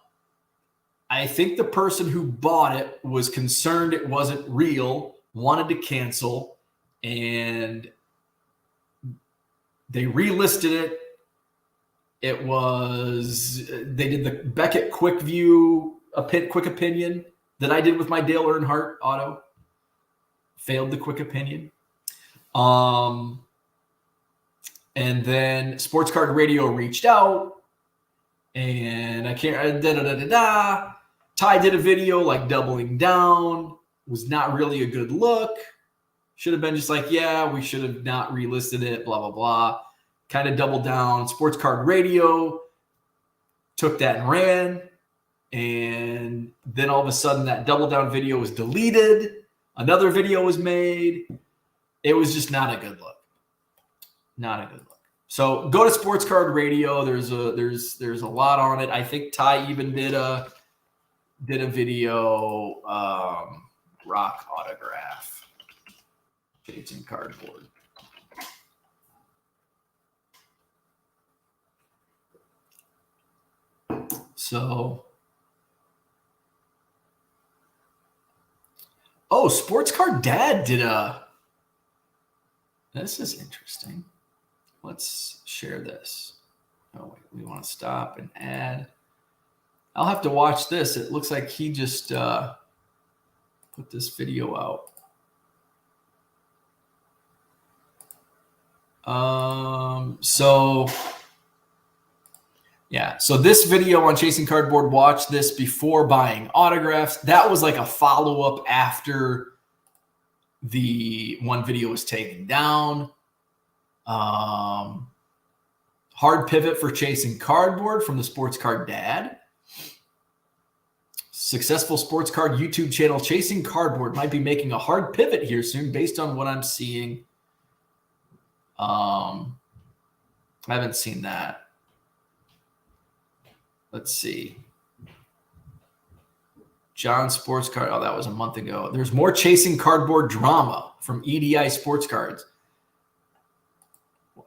think the person who bought it was concerned it wasn't real, wanted to cancel, and they relisted it. It was, they did the Beckett quick opinion that I did with my Dale Earnhardt auto. Failed the quick opinion. And then Sports Card Radio reached out, and Ty did a video like doubling down. Was not really a good look. Should have been just like, yeah, we should have not relisted it, blah, blah, blah. Kind of doubled down. Sports Card Radio took that and ran. And then all of a sudden that double down video was deleted. Another video was made. It was just not a good look. Not a good look. So go to Sports Card Radio. There's a lot on it. I think Ty even did a video, rock autograph, chasing cardboard. So, Sports Card Dad did this is interesting. Let's share this. Oh, wait, we want to stop and add. I'll have to watch this. It looks like he just put this video out. So this video on Chasing Cardboard, watch this before buying autographs. That was like a follow-up after the one video was taken down. Hard pivot for Chasing Cardboard from the Sports Card Dad. Successful sports card YouTube channel Chasing Cardboard might be making a hard pivot here soon based on what I'm seeing. I haven't seen that. Let's see. John Sports Card. Oh, that was a month ago. There's more Chasing Cardboard drama from EDI Sports Cards.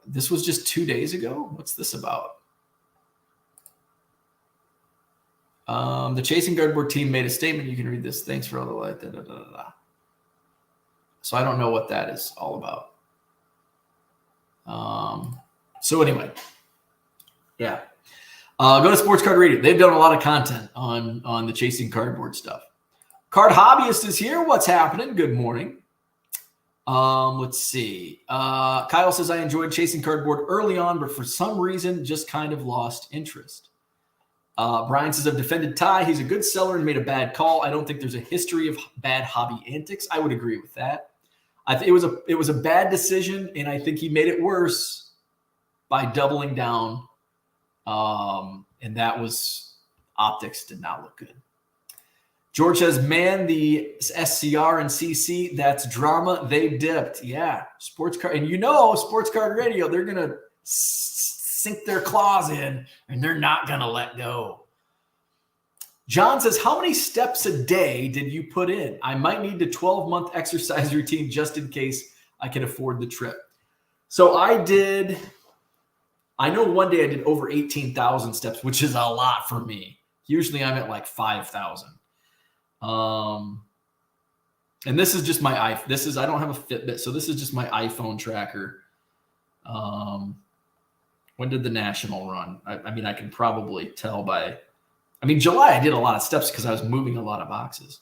This was just 2 days ago. What's this about? The Chasing Cardboard team made a statement. You can read this. Thanks for all the light. So I don't know what that is all about. So anyway, yeah. Go to Sports Card Radio. They've done a lot of content on the Chasing Cardboard stuff. Card Hobbyist is here. What's happening? Good morning. Let's see. Kyle says, I enjoyed Chasing Cardboard early on, but for some reason, just kind of lost interest. Brian says, I've defended Ty. He's a good seller and made a bad call. I don't think there's a history of bad hobby antics. I would agree with that. It was a bad decision, and I think he made it worse by doubling down. And that was optics did not look good. George says, man, the SCR and CC, that's drama. They dipped. Yeah. Sports card. And Sports Card Radio, they're going to sink their claws in and they're not going to let go. John says, how many steps a day did you put in? I might need a 12-month exercise routine just in case I can afford the trip. So I know one day I did over 18,000 steps, which is a lot for me. Usually I'm at like 5,000. And this is just I don't have a Fitbit, so this is just my iPhone tracker. When did the national run? I mean, I can probably tell July I did a lot of steps because I was moving a lot of boxes.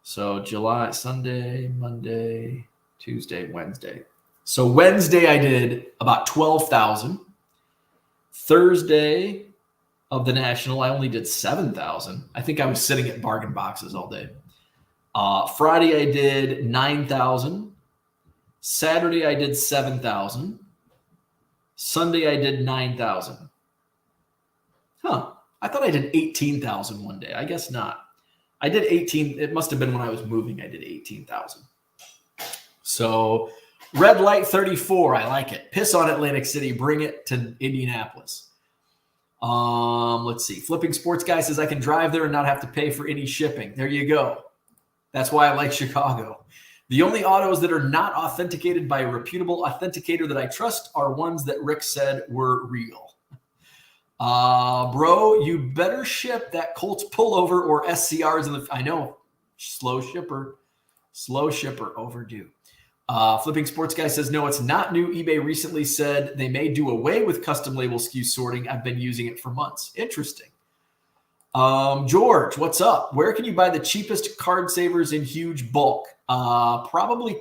So July, Sunday, Monday, Tuesday, Wednesday. So Wednesday I did about 12,000. Thursday of the national, I only did 7,000. I think I was sitting at bargain boxes all day. Friday I did 9,000. Saturday I did 7,000. Sunday I did 9,000. I thought I did 18,000 one day. I guess not. I did 18. It must have been when I was moving. I did 18,000. So red light 34. I like it. Piss on Atlantic City. Bring it to Indianapolis. Let's see. Flipping Sports Guy says I can drive there and not have to pay for any shipping. There you go. That's why I like Chicago. The only autos that are not authenticated by a reputable authenticator that I trust are ones that Rick said were real. Bro, you better ship that Colts pullover or SCRs I know. Slow shipper overdue. Flipping Sports Guy says, no, it's not new. eBay recently said they may do away with custom label SKU sorting. I've been using it for months. Interesting. George, what's up? Where can you buy the cheapest card savers in huge bulk? Probably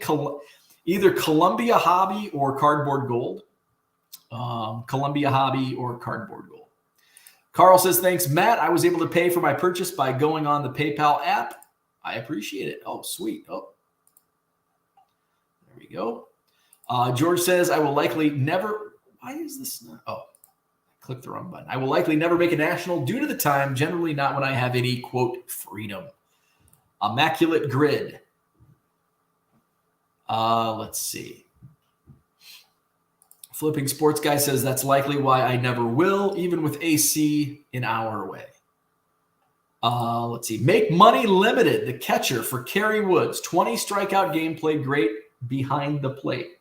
either Columbia Hobby or Cardboard Gold. Columbia Hobby or Cardboard Gold. Carl says, thanks, Matt. I was able to pay for my purchase by going on the PayPal app. I appreciate it. Oh, sweet. Oh, there we go. George says, I will likely never. Why is this not? Oh, I clicked the wrong button. I will likely never make a national due to the time, generally not when I have any, quote, freedom. Immaculate Grid. Let's see. Flipping Sports Guy says that's likely why I never will, even with AC an hour away. Let's see. Make Money Limited, the catcher for Kerry Woods. 20 strikeout game, played great behind the plate.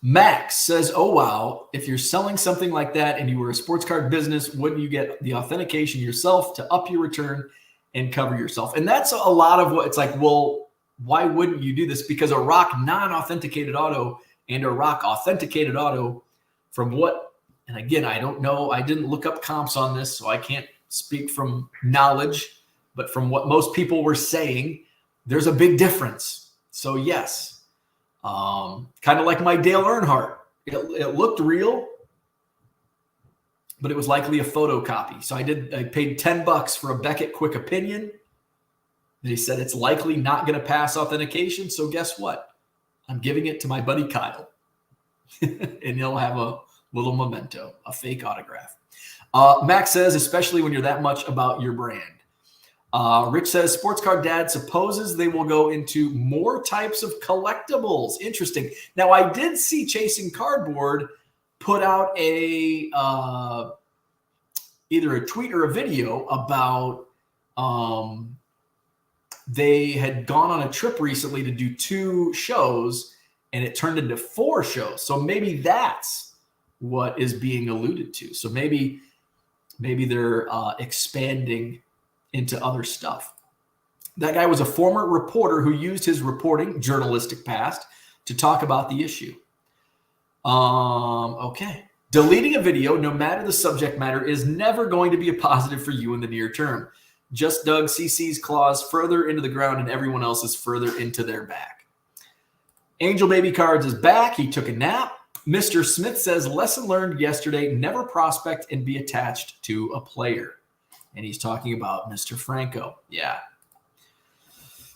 Max says, oh, wow. If you're selling something like that and you were a sports card business, wouldn't you get the authentication yourself to up your return and cover yourself? And that's a lot of what it's like, well, why wouldn't you do this? Because a Rock non-authenticated auto and a Rock authenticated auto, from what, and again, I don't know, I didn't look up comps on this, so I can't speak from knowledge, but from what most people were saying, there's a big difference. So yes, kind of like my Dale Earnhardt. It looked real, but it was likely a photocopy. So I paid $10 for a Beckett Quick Opinion. They said it's likely not going to pass authentication. So guess what? I'm giving it to my buddy Kyle. And he'll have a little memento, a fake autograph. Max says, especially when you're that much about your brand. Rich says, Sports Card Dad supposes they will go into more types of collectibles. Interesting. Now, I did see Chasing Cardboard put out either a tweet or a video about they had gone on a trip recently to do 2 shows, and it turned into 4 shows. So maybe that's what is being alluded to. So maybe they're expanding into other stuff. That guy was a former reporter who used his reporting journalistic past to talk about the issue. Okay. Deleting a video, no matter the subject matter, is never going to be a positive for you in the near term. Just dug CC's claws further into the ground and everyone else is further into their back. Angel Baby Cards is back. He took a nap. Mr. Smith says, lesson learned yesterday, never prospect and be attached to a player. And he's talking about Mr. Franco. Yeah.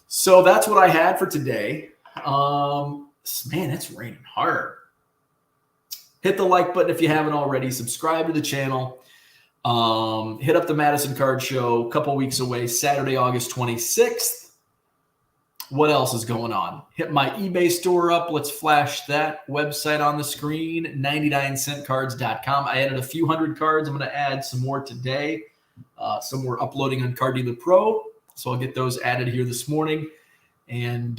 So that's what I had for today. Man, it's raining hard. Hit the like button if you haven't already. Subscribe to the channel. Hit up the Madison Card Show a couple weeks away, Saturday, August 26th. What else is going on? Hit my eBay store up. Let's flash that website on the screen, 99centcards.com. I added a few hundred cards. I'm going to add some more today. Some we're uploading on Card Dealer Pro. So I'll get those added here this morning. And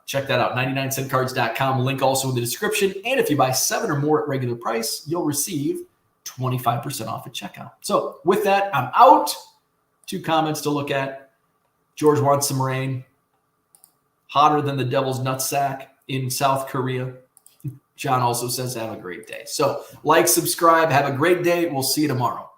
check that out, 99centcards.com. Link also in the description. And if you buy 7 or more at regular price, you'll receive 25% off at checkout. So with that, I'm out. 2 comments to look at. George wants some rain. Hotter than the devil's nutsack in South Korea. John also says have a great day. So like, subscribe, have a great day. We'll see you tomorrow.